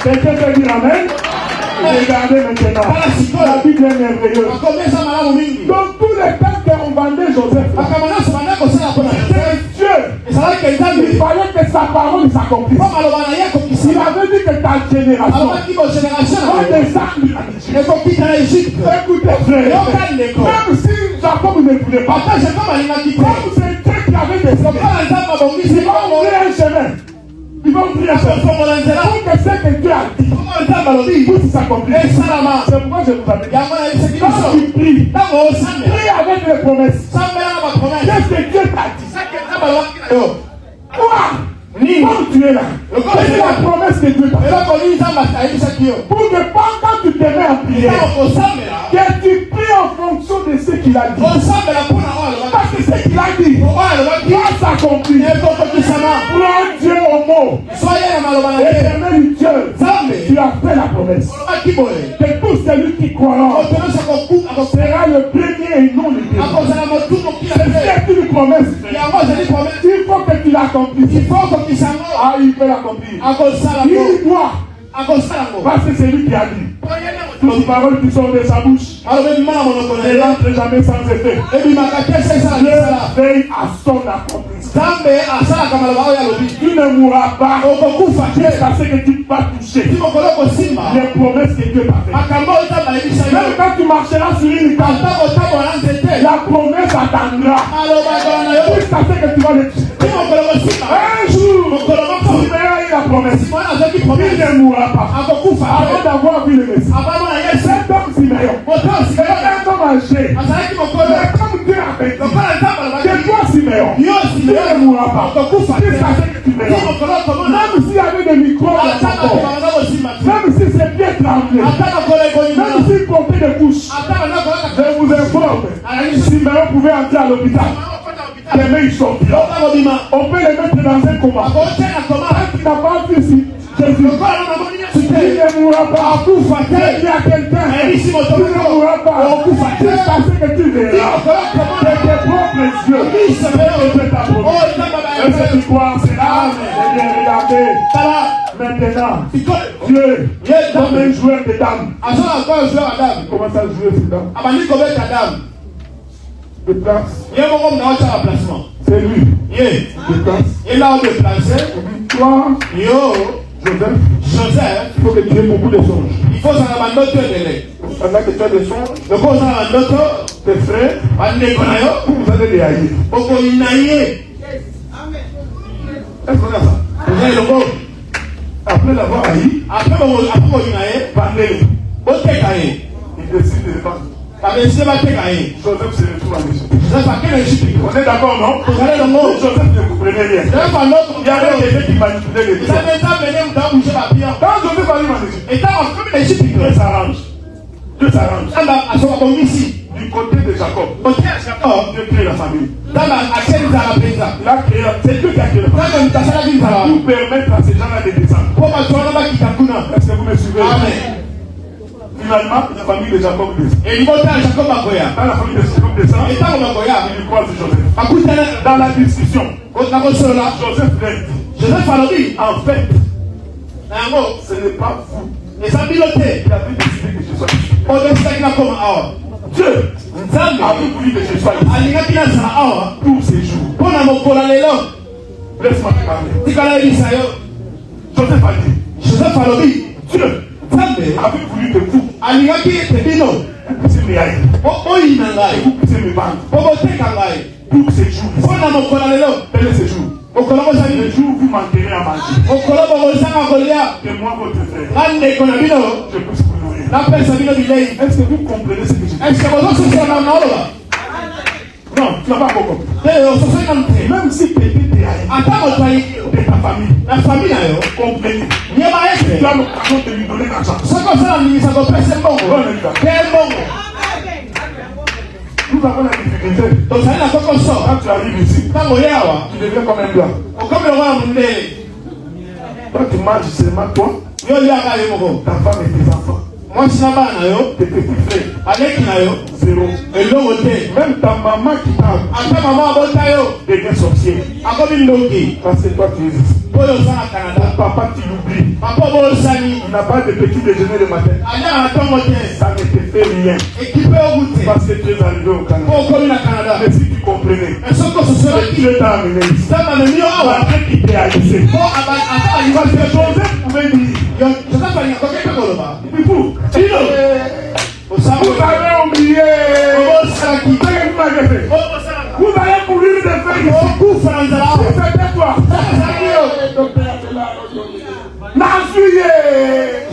Quelqu'un peut dire Amen? Regardez maintenant, la Bible est merveilleuse. Dans tous les temps qu'on vendait Joseph, Dieu, il fallait que sa parole s'accomplisse. Il avait dit que ta génération va descendre en Égypte. Écoutez frère, même si Jacob ne voulait pas, comme c'est Dieu qui avait décidé, il va ouvrir un chemin. Ils vont prier pour que ce que Dieu a dit puisse s'accomplir. C'est pourquoi je vous appelle. Quand tu pries, prie avec les promesses. Qu'est-ce que Dieu t'a dit? Quoi? Quand tu es là, c'est la promesse que Dieu t'a fait. Pour que quand tu te mets en prière, que tu pries en fonction de ce qu'il a dit. Parce que ce qu'il a dit doit s'accomplir. Prends Dieu au mot. Éternel Dieu, tu as fait la promesse que tout celui qui croira sera le premier et non le dernier. C'est une promesse. Il faut que tu l'accomplisses. Ah, il peut l'accomplir. Il doit. Parce que c'est lui qui a dit. Toutes paroles qui sortent de sa bouche ne rentrent jamais sans effet. Dieu veille à son accomplissement. Tu ne mourras pas jusqu'à ce que tu vas toucher les promesses que Dieu t'a faites. Même quand tu marcheras sur une carte, la promesse attendra jusqu'à ce que tu vas le toucher. Un jour, tu verras la promesse. Il ne mourra pas avant d'avoir vu le Messie. Cet homme Siméon, c'est un homme âgé. Mais comme Dieu a fait dit, que toi Siméon, tu ne mourras pas jusqu'à ce que tu verras. Même s'il y avait des microbes dans son corps, même si c'est bien tremblé, même s'il comptait des couches, je vous informe, Siméon pouvait entrer à l'hôpital. Les mains ils sortent. On peut les mettre dans un coma. Quand tu n'as pas vu si Jésus, il ne mourra pas. Il y a quelqu'un qui ne mourra pas. Jusqu'à ce que tu verras de tes propres yeux ce que Dieu t'a promis. Est-ce que tu crois en cela? Eh bien, regardez. Maintenant, Dieu comme un joueur de dames. Comment ça jouer ces dames? De place. C'est lui. De place. Toi, Joseph, il faut que tu aies beaucoup de songes. Pendant que tu as des songes, le cause à l'autre, tes frères, vous allez les haïr. Est-ce qu'on a ça? vous avez le mot. Après l'avoir haï, parlez. Il décide de répandre. Joseph se retrouve en Égypte. On est d'accord, non? Joseph ne comprenait rien. Il y avait quelqu'un qui manipulait les gens. Quand Joseph arrive en Égypte, Dieu s'arrange. Dieu s'arrange. Du côté de Jacob, Dieu crée la famille. Il a créé, c'est Dieu qui a créé la famille. Pour permettre à ces gens-là de descendre. Est-ce que vous me suivez? Amen. Finalement, la famille de Jacob descend. Et il va dans Jacob Magoya. Quand la famille de Jacob descend, Et dans Magoya, il croise Joseph. Dans la discussion, Joseph leur dit, Joseph a dit, en fait, ce n'est pas vous les habiletés, qui avez décidé que je sois ici. on ne sait pas comment. Dieu a voulu que je sois ici pour ces jours. Laisse-moi te parler. Joseph a dit, Dieu avait voulu que vous puissiez me haïr, et vous puissiez me vendre pour ces jours. Quel est ce jour? Le jour où vous manquerez à manger. Que moi, votre frère, je puisse vous nourrir. Est-ce que vous comprenez ce que je dis? Non, tu n'as pas compris. Même si tu étais de ta famille, comprenez. Tu as l'occasion de lui donner l'argent. Nous avons la difficulté. Quand tu arrives ici, tu deviens comme un blanc. Toi, tu manges seulement toi, ta femme et tes enfants. Tes petits frères, zéro. Même ta maman qui t'a devient sorcier. Parce que toi tu es ici. Ton papa tu l'oublies. Il n'a pas de petit déjeuner le matin. Ça ne te fait rien. Parce que tu es arrivé au Canada. Mais si tu comprenais, Dieu t'a amené ici. Après qu'il t'ait haïssé. Parce que Joseph pouvait dire, vous avez oublié ce que vous m'avez fait. Vous allez courir des feuilles ici. C'était quoi?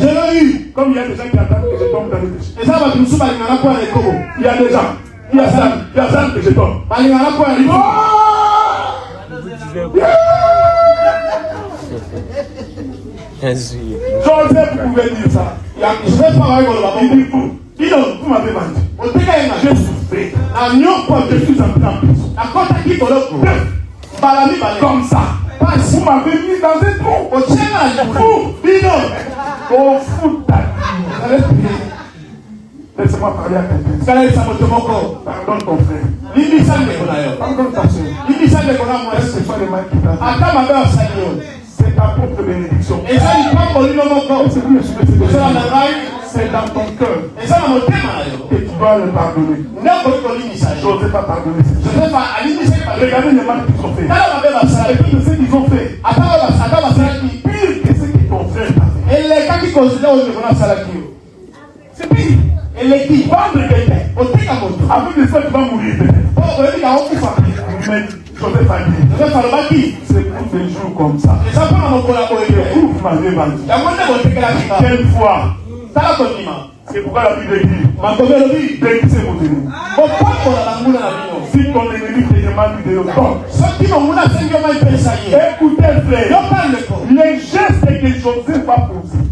Je l'ai eu. Comme il y a des gens qui attendent que je tombe dans le péché. Il y a des gens. Il y a ça que je tombe. Joseph pouvait dire ça. Il dit vous m'avez vendu. J'ai souffert. Je suis entré en prison. Comme ça. Vous m'avez mis dans un trou. Au fou laisse-moi parler à quelqu'un. Pardonne ton frère. Pardonne ta soeur. Est-ce que ce soit les mains qui t'attendent? C'est ta propre bénédiction. Et c'est vous me suivez, c'est dans ton cœur que tu dois le pardonner. Joseph pas pardonner. Regardez les mal qu'ils ont fait. Et puis de ce qu'ils ont fait, pire que ce que ton frère a fait. C'est pire. Vendre quelqu'un. Avec des fois tu vas mourir peut-être. Mais Joseph a dit, c'est pour des jours comme ça. Que vous m'avez vendu. Quelle foi? C'est pourquoi la Bible dit, bénissez vos ennemis. Si ton ennemi te demande de le temps, écoutez frère, les gestes que Joseph a posés,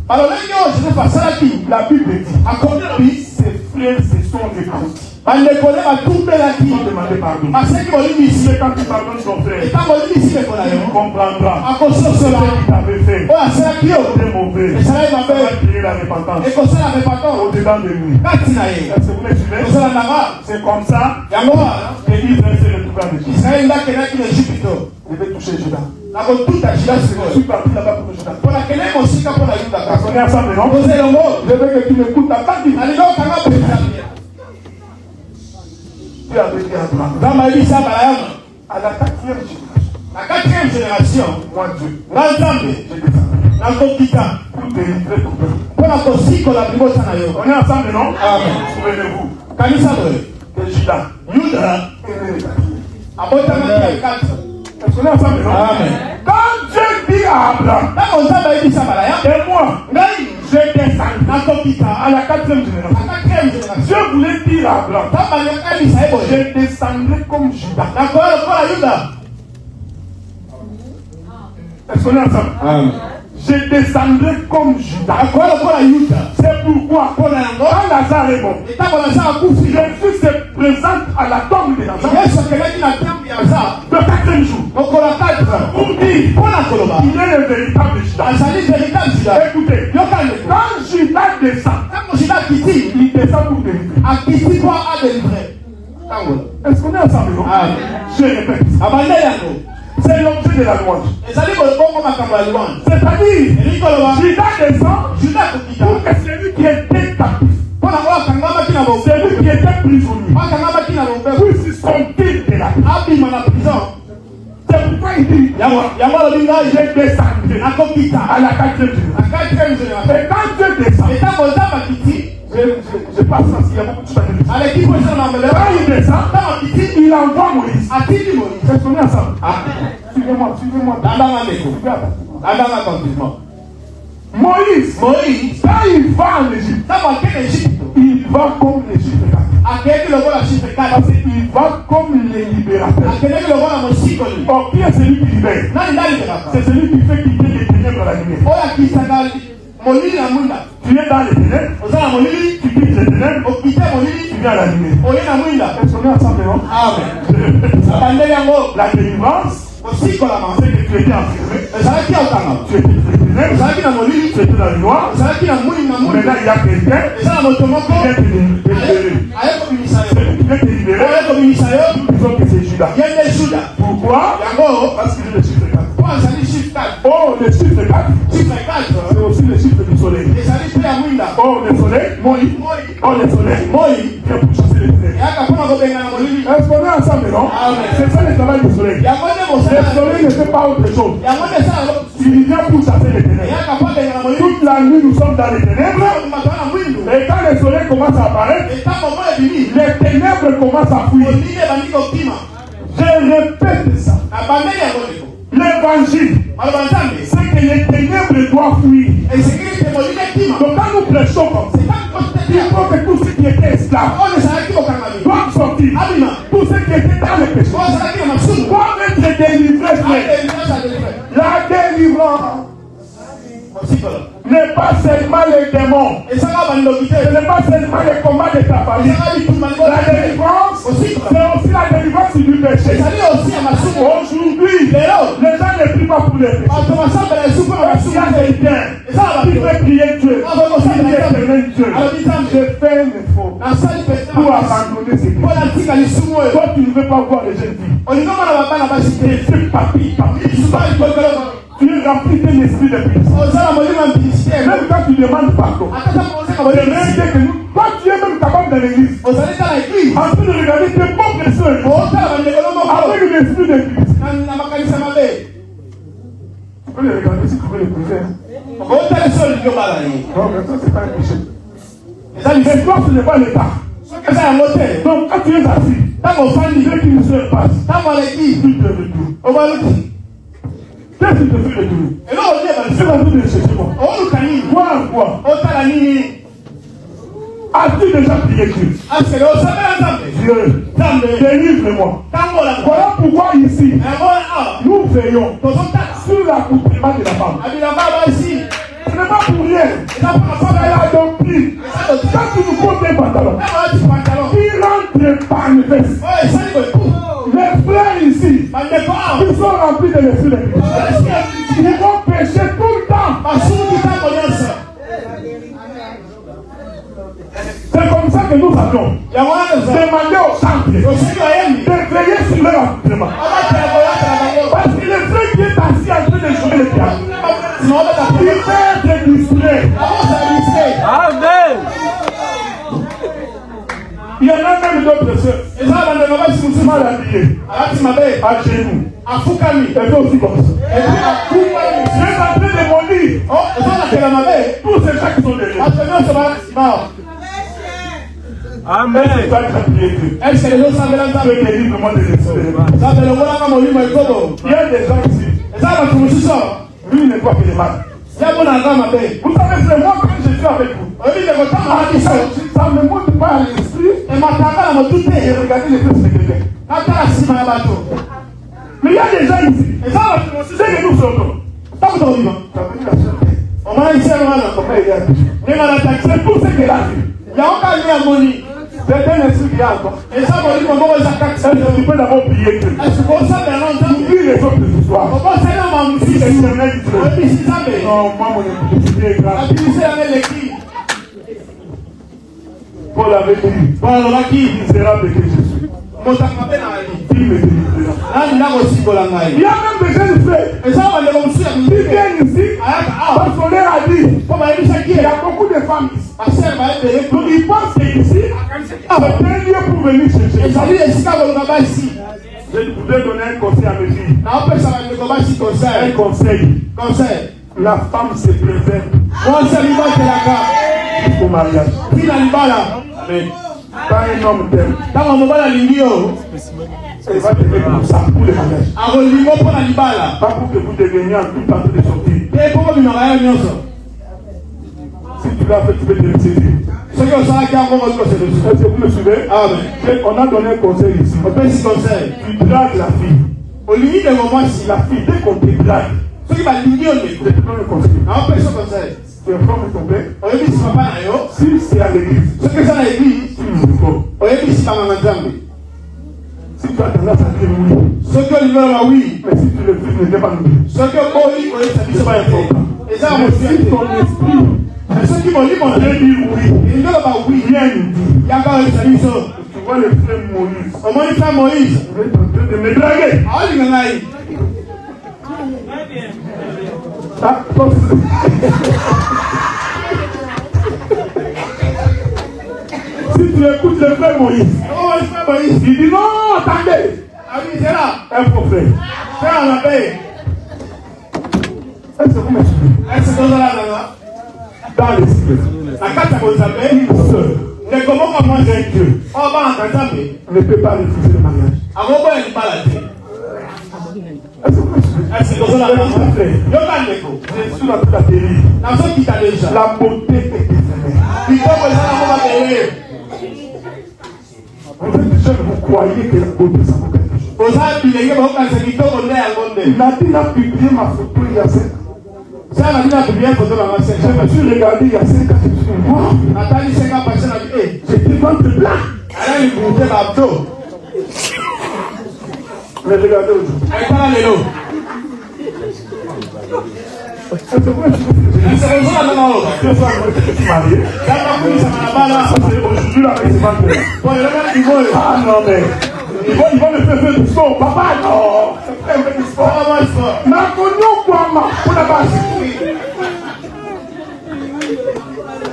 la Bible dit, ses frères se sont répandus. Ils ont demandé pardon. Mais quand tu pardonnes ton frère, il comprendra ce qu'il t'avait fait. C'est mauvais. Ça va créer la repentance au-dedans de lui. Est-ce que vous me suivez? C'est comme ça que Israël s'est retrouvé en Égypte. Je vais toucher Judas. Je suis parti là-bas pour Judas. On est ensemble, non? Je veux que tu m'écoutes la partie. Tu avais dit à Abraham, à la quatrième génération, moi Dieu, je descendrai. nakokita pour délivrer ton peuple. mpona kosikola libota na yo. On est ensemble, non? Amen. Souvenez-vous kanisa boye que Judas yuda est né le quatrième. abotamaki ya 4. Est-ce qu'on est ensemble, non? Amen. Quand Dieu dit à Abraham, ntango nzambe ayebisa balaya et moi, ngai je descends nakokita à la 4e génération. na 4e génération. Dieu voulait dire à Abraham, nzambe alingakabisa ye boye je descendrai comme Judas. nakoya lokola yuda. Est-ce qu'on est ensemble? Amen. Je descendrai comme Judas. nakoya lokola yuda. C'est pourquoi, mpona yango quand Lazare est mort, ntango lazare akufi Jésus se présente à la tombe de Lazare yesu akendaki na tembe ya lazare le 4e jour mokolo 4 pour dire mpona koloba qu'il est le véritable Judas. azali véritable juda. Écoutez, yokande quand Judas descend, ntango juda akiti il descend pour délivrer. akiti mpo adelivre ntango Est-ce qu'on est ensemble, non? Amen. Je répète, abande yango c'est l'objet de la louange. ezali bongo makambo ya louange. C'est-à-dire, elingi koloba Judas descend juda akokita pour que celui qui était captif, mpona oyo akangamaki na bobebu celui qui était prisonnier, akangamaki na bobebu puisse sortir de la prison. abima na prison. C'est pourquoi il dit, yango alobi ngai je descendrai nakokita à la 4e génération. na 4e génération. Et quand Dieu descend, etango nzambe akiti je passe ça s'il y a beaucoup de choses à dire. aleki mpo esala na mbele Quand il descend, ntango akiti il envoie Moïse. atindi moïse. Est-ce qu'on est ensemble? Suivez-moi, suivez-moi. landanga ndeko landanga continuement. Moïse, quand il va en Égypte, ntango akende egypte il va comme l'Égypte. akendeki lokola chiffre 4 Parce qu'il va comme les libérateurs. akendeki lokola mosikoli. Or, qui est celui qui libère? nani nde aliberaka C'est celui qui fait quitter les ténèbres à la lumière. oyo akisaka molili na mwinda. Tu es dans les ténèbres, oza na molili tu quittes les ténèbres, okite tu molili viens à la lumière. oye na mwinda. Est-ce qu'on est ensemble, non? amen. abandeli yango La délivrance, kosikolama c'est que tu étais enfermé, ezalaki ya okanga tu étais dans les ténèbres, ezalaki na molili tu étais dans le noir. ezalaki na mwini na mwini. Maintenant, il y a quelqu'un eza na moto moko qui vient te libérer. aye kobimisa yo Celui qui vient te libérer, oye kobimisa yo nous disons que c'est Judas. ye nde juda. Pourquoi? yango Parce qu'il est le chiffre 4. po azali chiffre 4 Oh, le chiffre 4, chiffre 4 c'est aussi le chiffre du soleil. ezali mpe ya mwinda. Oh, le soleil, moi oh, le soleil, vient pour chasser les ténèbres. eyaka mpona kobengana molili. Est-ce qu'on est ensemble, non? Amen. C'est ça le travail du soleil. yango nde Le mosala soleil ne fait pas autre chose. yango nde esala Il vient pour chasser les ténèbres. eyaka mpo abengana molili. Toute la nuit, nous sommes dans les ténèbres. bato wana mwindu Et quand le soleil commence à apparaître, etango mo ebimi les ténèbres commencent à fuir. molili ebandi kokima. Je répète ça. abandeli yango ndeko L'évangile, maloba nzambe c'est que les ténèbres doivent fuir. esekeli te molili ekima. Donc quand nous prêchons comme ça, il faut que tous ceux qui étaient esclaves oyo ezalaki kokangami doivent sortir. abima Tous ceux qui étaient dans le péché oyo ezalaki na masumu doivent être délivrés. frère. adelivre La délivrance mosikola n'est pas seulement les démons. ezaka bandoki Ce te n'est pas seulement les combats de ta famille. ezaka bitumba La libona te délivrance, c'est aussi la délivrance du péché. ezali osi ya masumu. Aujourd'hui, lelo les gens ne prient pas pour les péchés. bato basambela esuku na Parce qu'il y masumu a quelqu'un ezala qui bato fait prier Dieu, qui dit éternel Dieu. alobi nzambe Je fais un effort nasali pete pour abandonner ces péchés. mpona tika lisumu oyo Toi, tu ne veux pas voir les jeunes filles. olingi omona babana basi te C'est papi, papi. lisumu alikokelo Tu es rempli d'un esprit de puissance. ozala molimo ya mpidisite Même quand tu demandes pardon, atata kozeka le molimo même Dieu que nous, toi, tu es même capable dans l'église. ozali tala eglise En train de regarder tes pauvres sœurs otala bandekolo moko avec l'esprit de Christ. na makanisa mabe Tu peux les regarder si tu veux les priver. otala esi olingi obala ye Non, mais ça, c'est pas un péché. eza Mais lisumu toi, ce n'est pas l'état. soki eza yango te Donc, quand tu es assis, ntango ofandi dès qu'une sœur passe, ntango aleki tu te retournes. obaluki Qu'est-ce qui te fait retourner? eloko olie C'est balisu la vie de chercher moi. oluka nini Quoi en quoi? otala nini As-tu déjà prié Dieu? asikele osambela nzambe Dieu, nzambe délivre-moi. ntango olaka Voilà pourquoi ici, yango awa nous veillons tozotala sur l'accoutrement de la femme. abilamba basi Ce n'est pas pour rien. eza mpona C'est fabela la doctrine. eza doti Quand tu nous comptes un pantalon, ntango olati pantalon il rentre par le veste. oyo esali koeku Les frères ici, bandeko awa ils sont remplis de l'esprit de Christ. Ils vont pécher tout le temps. basuki ntango nyonso C'est comme ça que nous allons yango wana eza demander au centre osoki bayembi de veiller sur leur accoutrement. abatela koyatela bango Parce que le frère qui est assis en train de jouer le piano, nsima obeta il peut être distrait. akosalise Amen. Il y en a même d'autres sœurs, eza bandeko basi mosusu mal habillées, alati mabe à genoux. afukami Elle fait aussi comme ça. epi akungami Je suis en train de me dire, oyo Amen. Est-ce que les gens savent là? Il y a des gens ici. Lui, il ne voit que les mal. Vous savez, c'est moi quand je suis avec vous. Ça me monte pas à l'esprit. Et regardez les fesses de quelqu'un. Mais il y a des gens ici. C'est que nous sommes. C'est pour ce qu'il a vu. C'est un esprit qui a encore. Tu peux d'abord prier Dieu. Oublie les autres histoires. Si l'éternel dit non, moi mon épouse est grave. Paul avait dit, misérable que je suis. Il me délivrera. Il y a même des jeunes frères qui viennent ici parce qu'on leur a dit il y a beaucoup de femmes ici. Donc ils pensent qu'ici c'est un lieu pour venir chercher. Je voudrais donner un conseil à mes filles. Un conseil. La femme se préserve jusqu'au mariage. Amen. Quand un homme t'aime, il va te mettre comme ça pour le mariage. Pas pour que vous deveniez en tout temps de sortir. Si tu l'as fait, tu peux te le saisir. Est-ce que vous me suivez? On a donné un conseil ici. Tu dragues la fille. La fille, dès qu'on te drague, je te donne un conseil. Tu informes ton père. Si c'est à l'église, tu me réponds. Si tu as tendance à dire oui, mais si tu le fais, ne dis pas oui. C'est pas important. Si ton esprit veut dire oui, viens nous dire. Tu vois le frère Moïse. Il est en train de me draguer. Si tu écoutes le frère Moïse, il dit non, attendez. Un faux frère. Est-ce que vous me suivez? Dans l'esprit, une sœur d'un Dieu ne peut pas refuser le mariage. Est-ce que vous me suivez? Je suis dans toute la télé. La beauté est éphémère. Vous êtes jeunes, vous croyez que la beauté ça vaut quelque chose. Il a dit, il a publié ma photo il y a 5 ans. Je me suis regardé il y a 5 ans, je me suis dit, wow. J'étais ventre blanc. Mais regardez aujourd'hui. Est-ce que vous me suivez? Je suis marié. Aujourd'hui, là, c'est ventre. Ah non, mais. Ils vont me faire du sport. Papa, non. C'est un peu du sport. Mais on quoi, pour la base.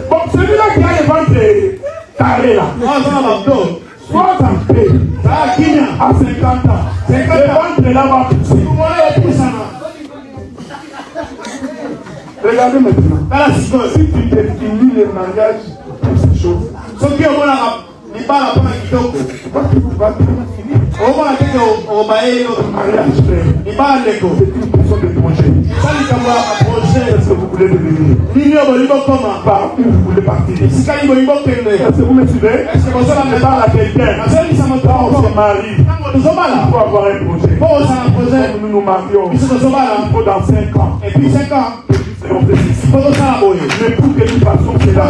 Bon, celui-là qui a le ventre carré là. Soit en paix. À 50 ans. Le ventre là va pousser. Regardez maintenant. Si tu définis le mariage pour ces choses, tu vas finir. Mariage, c'est une question de projet. Est-ce que vous voulez devenir? Par où vous voulez partir? Est-ce que vous me suivez? Je parle à quelqu'un. Quand on se marie, il faut avoir un projet. Nous nous marions. Il faut dans 5 ans. Et puis 5 ans. Mais pour que nous fassions cela,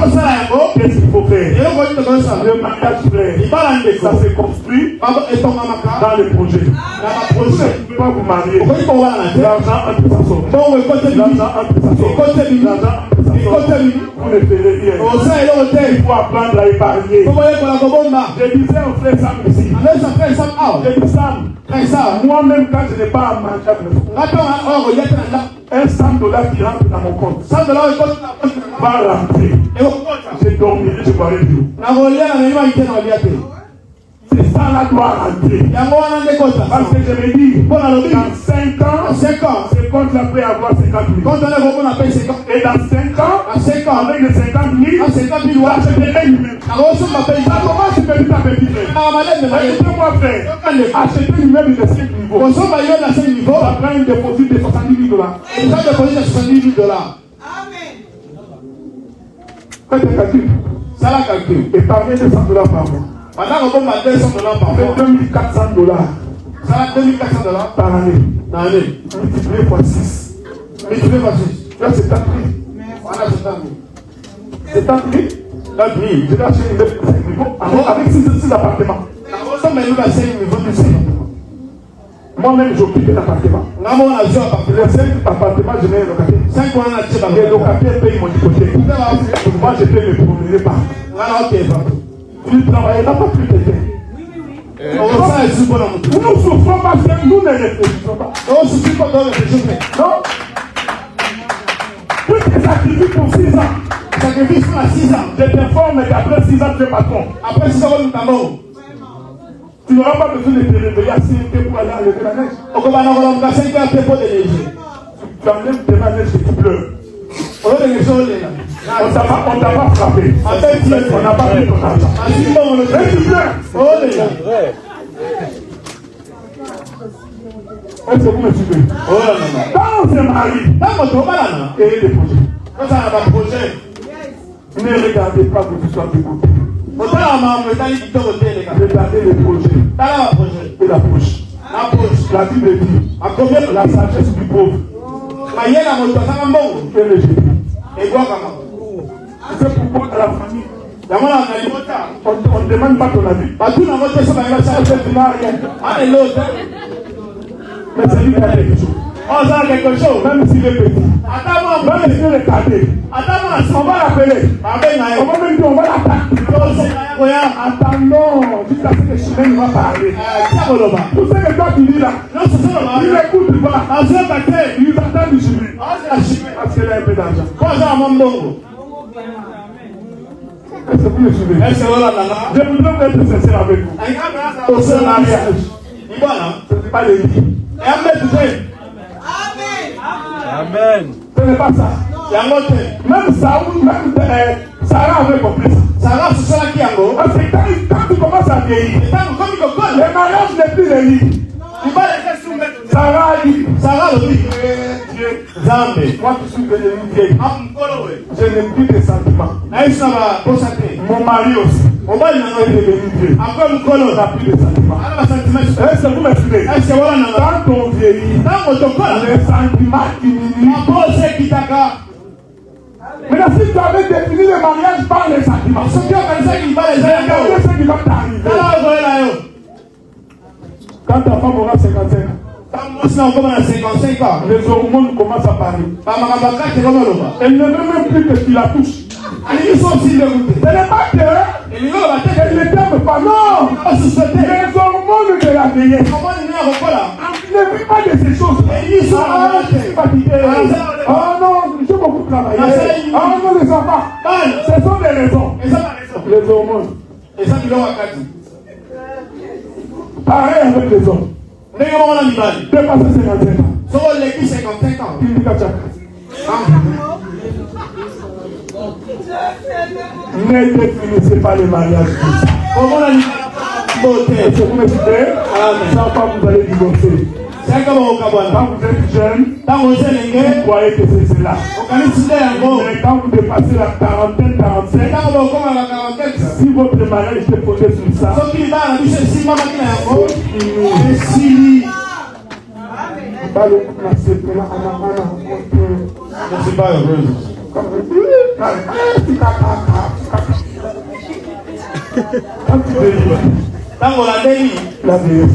qu'est-ce qu'il faut faire? Le mariage, ça se construit dans le projet. Vous ne pouvez pas vous marier. L'argent entre sa somme. Vous ne ferez rien. Il faut apprendre à épargner. Je disais au frère Sam ici. Je dis Sam, moi-même quand je n'ai pas à manger à la maison, un $100 qui rentre dans mon compte va rentrer. Je dormirai, je boirai de l'eau. C'est ça là doit rentrer. Parce que je me dis, dans 5 ans, ce compte là peut avoir 50 000. Et dans 5 ans, ans. Avec les 50 000, À 50 000 tu watts. achètes un immeuble. Alors, on m'a payé. Ça commence petit à petit. Écoutez-moi, frère. Acheter un immeuble de 5 niveaux. On s'en va y aller à 5 niveaux. Ça prend un dépôt de 70 000 $. Et ça déposé à 70 000 $. Faites un calcul. Ça la calcule. Épargnez 200 $ par mois. Pendant qu'on va 200 $ par Ça mois. fait 2400 $. Ça la 2400 $ Par année. dans l'année. Multiplié par 6. Mais tu veux pas 6. Là, c'est 4 000. Voilà, c'est ça. C'est 4 000. 4 000. Je vais acheter une immeuble de 5 niveaux avec 6 appartements. On s'en va y aller à 5 niveaux de 5. Moi-même, j'occupe un appartement. Là, on a joué à partir Les 5 appartements, je mets un locataire. 5 ans, on a tiré par Les locataires payent mon hypothèque. Moi, je paye mes promenades par. Voilà, ok, pardon. Tu travailles là, pas plus quelqu'un. On va faire un bon amour. Nous souffrons parce que nous ne réfléchissons pas. On ne suffit pas dans le réchauffement. Non? Tu te sacrifies pour 6 ans. Sacrifice pour 6 ans. Je te forme et après 6 ans, tu es patron. Après 6 ans, on est mort. Tu n'auras pas besoin de te réveiller à 5 heures pour aller enlever la neige. On va avoir 5 heures pour l'énergie. Tu enlèves de la neige et tu pleures. On va les choses là. On t'a pas frappé. On n'a pas pris ton argent. Et tu pleures. Oh les gars. Est-ce que vous me suivez? Oh là là. Quand on se marie, Dans votre malade, ayez des projets. quand ça a un projet, Ne regardez pas que tu sois de côté. on t'a la main, on t'a dit de côté les gars. Regardez les projets T'as là un projet. et la poche. La poche. La Bible dit, À combien la sagesse du pauvre Maïe la moto, ça va bon. est le génie. Et quoi comment? C'est pourquoi à la famille, La main a gagné mon temps. on ne demande pas ton avis. Bah tout dans votre ça va y avoir ça. Tu n'as rien. Ah et l'autre. Mais c'est lui qui a quelque chose. On a quelque chose. Même s'il est petit. Attends-moi. Même s'il est cadet. Attends-moi. On va l'appeler. Avec On va même dire, on va l'attaquer. Attendons jusqu'à ce que Chimène va parler. Tout ce que toi tu dis là, il n'écoute pas. Il attend du Chimène. Parce qu'elle a un peu d'argent. Est-ce que vous me suivez? Je voudrais être sincère avec vous. Au seul mariage, ce n'est pas les lits. Amen. Ce n'est pas ça. Même Saoul, même Sarah avait compris ça. Parce que quand tu commences à vieillir, le mariage n'est plus les lits. Sarah a dit, Dieu, moi qui suis devenu vieille, je n'ai plus de sentiments. Mon mari aussi. Il est devenu vieux. On n'a plus de sentiments. Est-ce que vous me suivez? Quand on vieillit, les sentiments diminuent. Maintenant, si tu avais défini le mariage par les sentiments, regardez ce qui va t'arriver. Quand ta femme aura 55 ans, les hormones commencent à parler. Elle ne veut même plus que tu la touches. Ce n'est pas qu'elle ne t'aime pas, non. Les hormones de la vieillesse. Ne vis pas de ces choses. Je suis fatigué. Oh non, j'ai beaucoup travaillé. Oh non, les enfants. Ce sont des raisons. Les hormones. Pareil avec les hommes. Dépasser 55 ans. Il dit qu'à ne définissez pas les mariages. Est-ce que vous me suivez? Sans pas vous allez divorcer. Quand vous êtes jeune, vous croyez que c'est cela. Mais quand vous dépassez la quarantaine, 45, si votre mariage est fondé sur ça, la vieillesse.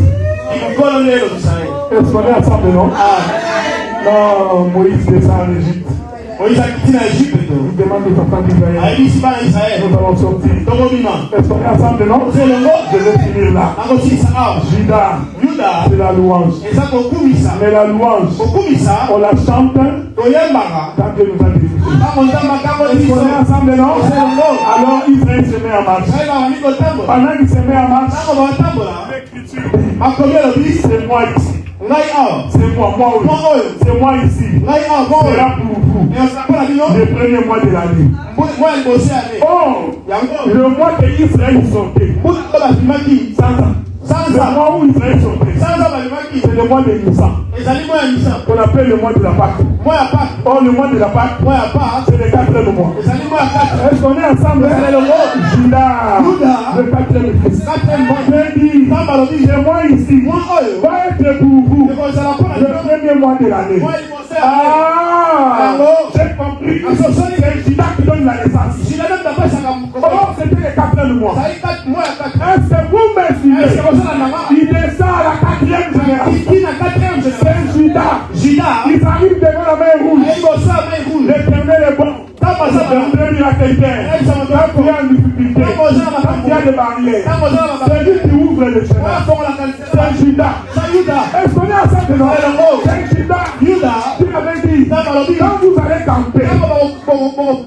Est-ce qu'on est ensemble, non? Non, Moïse descend en Égypte. Il demande aux enfants d'Israël. Nous allons sortir. Est-ce qu'on est ensemble, non? Je vais finir là. Judas, c'est la louange. Mais la louange, on la chante quand Dieu nous a délivrés. Est-ce qu'on est ensemble, non? Alors Israël se met en marche. Pendant qu'il se met en marche, c'est moi ici. C'est moi ici. C'est là pour vous. vous. Le premier mois de l'année. Oh, le mois que Israël sortait. Le mois où Israël sortait. C'est le mois de Nissan. Qu'on appelle le mois de la Pâque. Oh, le mois de la Pâque. C'est le 4e mois. Est-ce qu'on est ensemble? Judas. Le 4e fils. J'ai dit, chez moi ici, va être pour vous le premier mois de l'année. Ah, j'ai compris. C'est Judas qui donne la naissance. Oh, c'était le 4e mois. Est-ce que vous me suivez? Il descend à la 4e génération. C'est Judas. Il arrive devant la main rouge. L'Éternel est bon. Quand il y a quelqu'un, quand il y a une difficulté, quand il y a des barrières, c'est lui qui ouvre le chemin. C'est Judas. Est-ce qu'on est ensemble de nous? C'est Judas. Tu l'avais dit. Quand vous allez camper,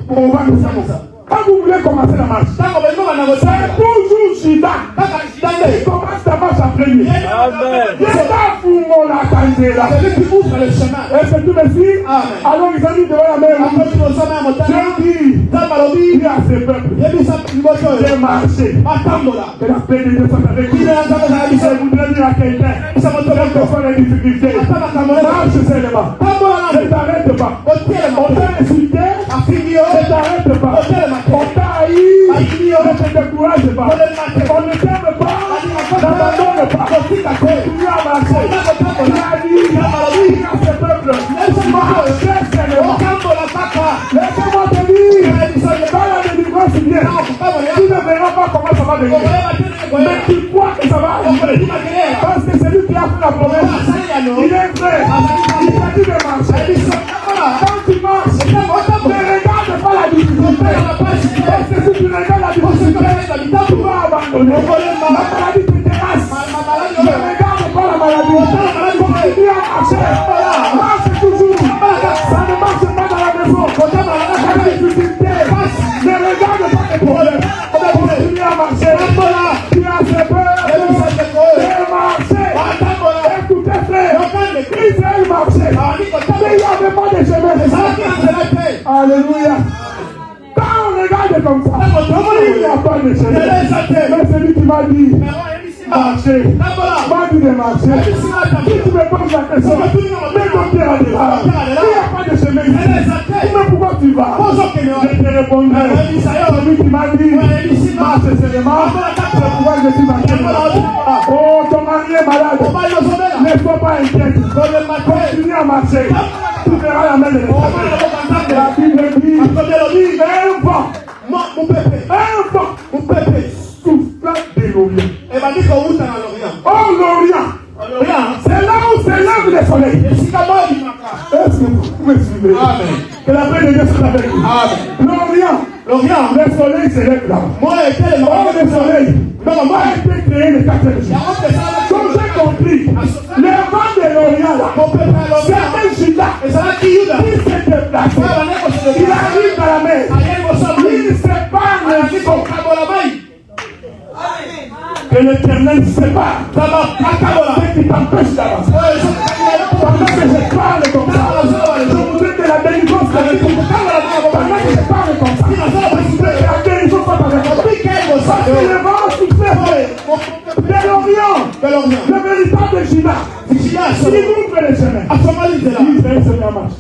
on va nous faire. Quand vous voulez commencer la marche, c'est toujours Judas. Il commence la marche en premier. C'est pas pour mon attendre là. C'est lui qui ouvre le chemin. Est-ce que tu me suis? Alors ils ont dit devant la mer. J'ai dit, il y a ce peuple. J'ai marché. Que la paix de Dieu soit avec vous. Je voudrais dire à quelqu'un, quelles que soient les difficultés, marche seulement. Ne t'arrête pas. On t'a insulté, ne t'arrête pas. On t'a haï, ne te décourage pas. On ne t'aime pas, n'abandonne pas. Continue à marcher. Il a dit à ce peuple, marchez seulement. Laissez-moi te dire, quand la délivrance vient, tu ne verras pas comment ça va venir. Mais tu crois que ça va arriver. Parce que c'est lui qui a fait la promesse. Il est vrai. Il t'a dit de marcher. Quand tu marches, ne regarde pas la difficulté. Parce que si tu regardes la difficulté, tu vas abandonner. La maladie te terrasse. Ne regarde pas la maladie. Continue à marcher. Marche toujours. Ça ne marche pas dans la maison. La difficulté. Ne regarde pas les problèmes. Continue à marcher. Tu as fait peur. Et marcher. Écoutez, frère. Israël marchait. Mais il n'y avait pas de chemin. Alléluia. Quand on regarde comme ça, il n'y a pas de chemin. Mais celui qui m'a dit marcher, m'a dit de marcher. Si tu me poses la question, mais ton père a dit, il n'y a pas de chemin ici. Mais pourquoi tu vas? Je te répondrai. Celui qui m'a dit marche seulement, c'est pourquoi je suis marché. Oh, ton mari est malade. Ne sois pas inquiète. Continue à marcher. Tu verras la main de l'Éternel. La Bible dit, un vent soufflant de l'Orient. Oh, l'Orient. C'est là où s'élève le soleil. Est-ce que vous me suivez? Que la paix de Dieu soit avec vous. L'Orient, le soleil s'élève là. Oh, le soleil a été créé le 4e jour. Donc j'ai compris, le vent de l'Orient là, c'était Judas qui s'est déplacé. Il arrive dans la mer. Il sépare les eaux. Que l'Éternel sépare. Ce qui t'empêche d'avancer. Pendant que je parle comme ça, je voudrais que la délivrance soit avec vous. Pendant que je parle comme ça, je voudrais que la délivrance soit avec vous. Parce que le vent souffle de l'Orient, le véritable Judas. Il ouvre les chemins. Israël se met en marche.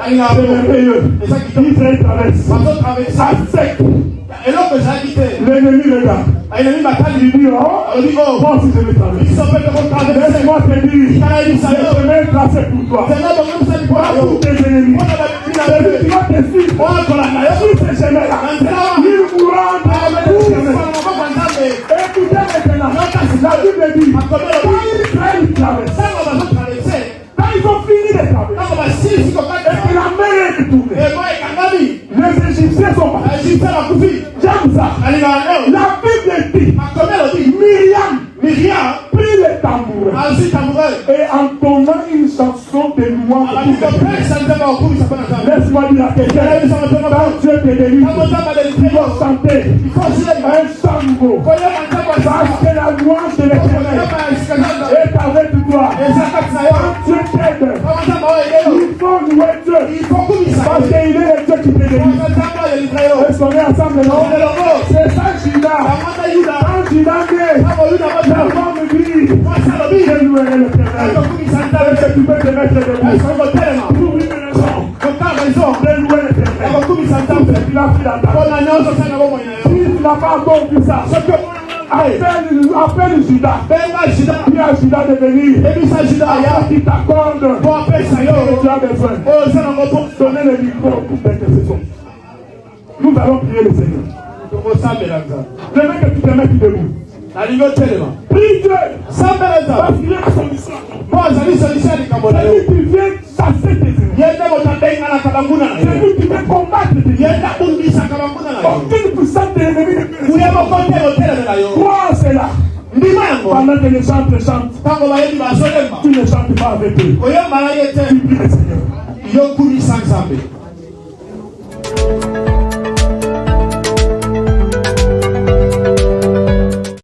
C'est merveilleux. Israël traverse. À sec. L'ennemi regarde. Il dit, oh, moi aussi je vais traverser. Laisse-moi te dire, le chemin est tracé pour toi. Pas pour tes ennemis. Celui qui va te suivre sur ce chemin-là, il mourra dans le chemin. Écoutez maintenant, la Bible dit, quand Israël traverse, quand ils ont fini de traverser, et que la mer est tournée, les Égyptiens sont partis. J'aime ça. La Bible dit, Myriam prit le tambourin et entonna une chanson de louange. Laisse-moi dire à quelqu'un, quand Dieu te délivre, tu dois chanter un chant nouveau. Parce que la louange de l'Éternel est avec toi. Quand Dieu t'aide, il faut louer Dieu. Il faut kumisa. Parce qu'il est le Dieu qui te délivre. Est-ce qu'on est ensemble, non? C'est ça, Judas. Quand Judas naît, la femme dit, je louerai l'Éternel. Est-ce que tu peux te mettre debout? Pour une raison. Je louerai l'Éternel. Il a pris la table. Si tu n'as pas encore vu ça, appelle Judas. Dis à Judas de venir. Après qu'il t'accorde ce que tu as besoin. Donnez le micro pour l'intercession. Nous allons prier le Seigneur. Je veux que tu te mettes debout. Prie Dieu. Parce qu'il y a une solution. C'est lui qui vient chasser tes ennemis. C'est lui qui vient combattre tes ennemis. Aucune puissance de l'ennemi ne peut. Crois en cela. Pendant que les gens te chantent, tu ne chantes pas avec eux. Tu pries le Seigneur.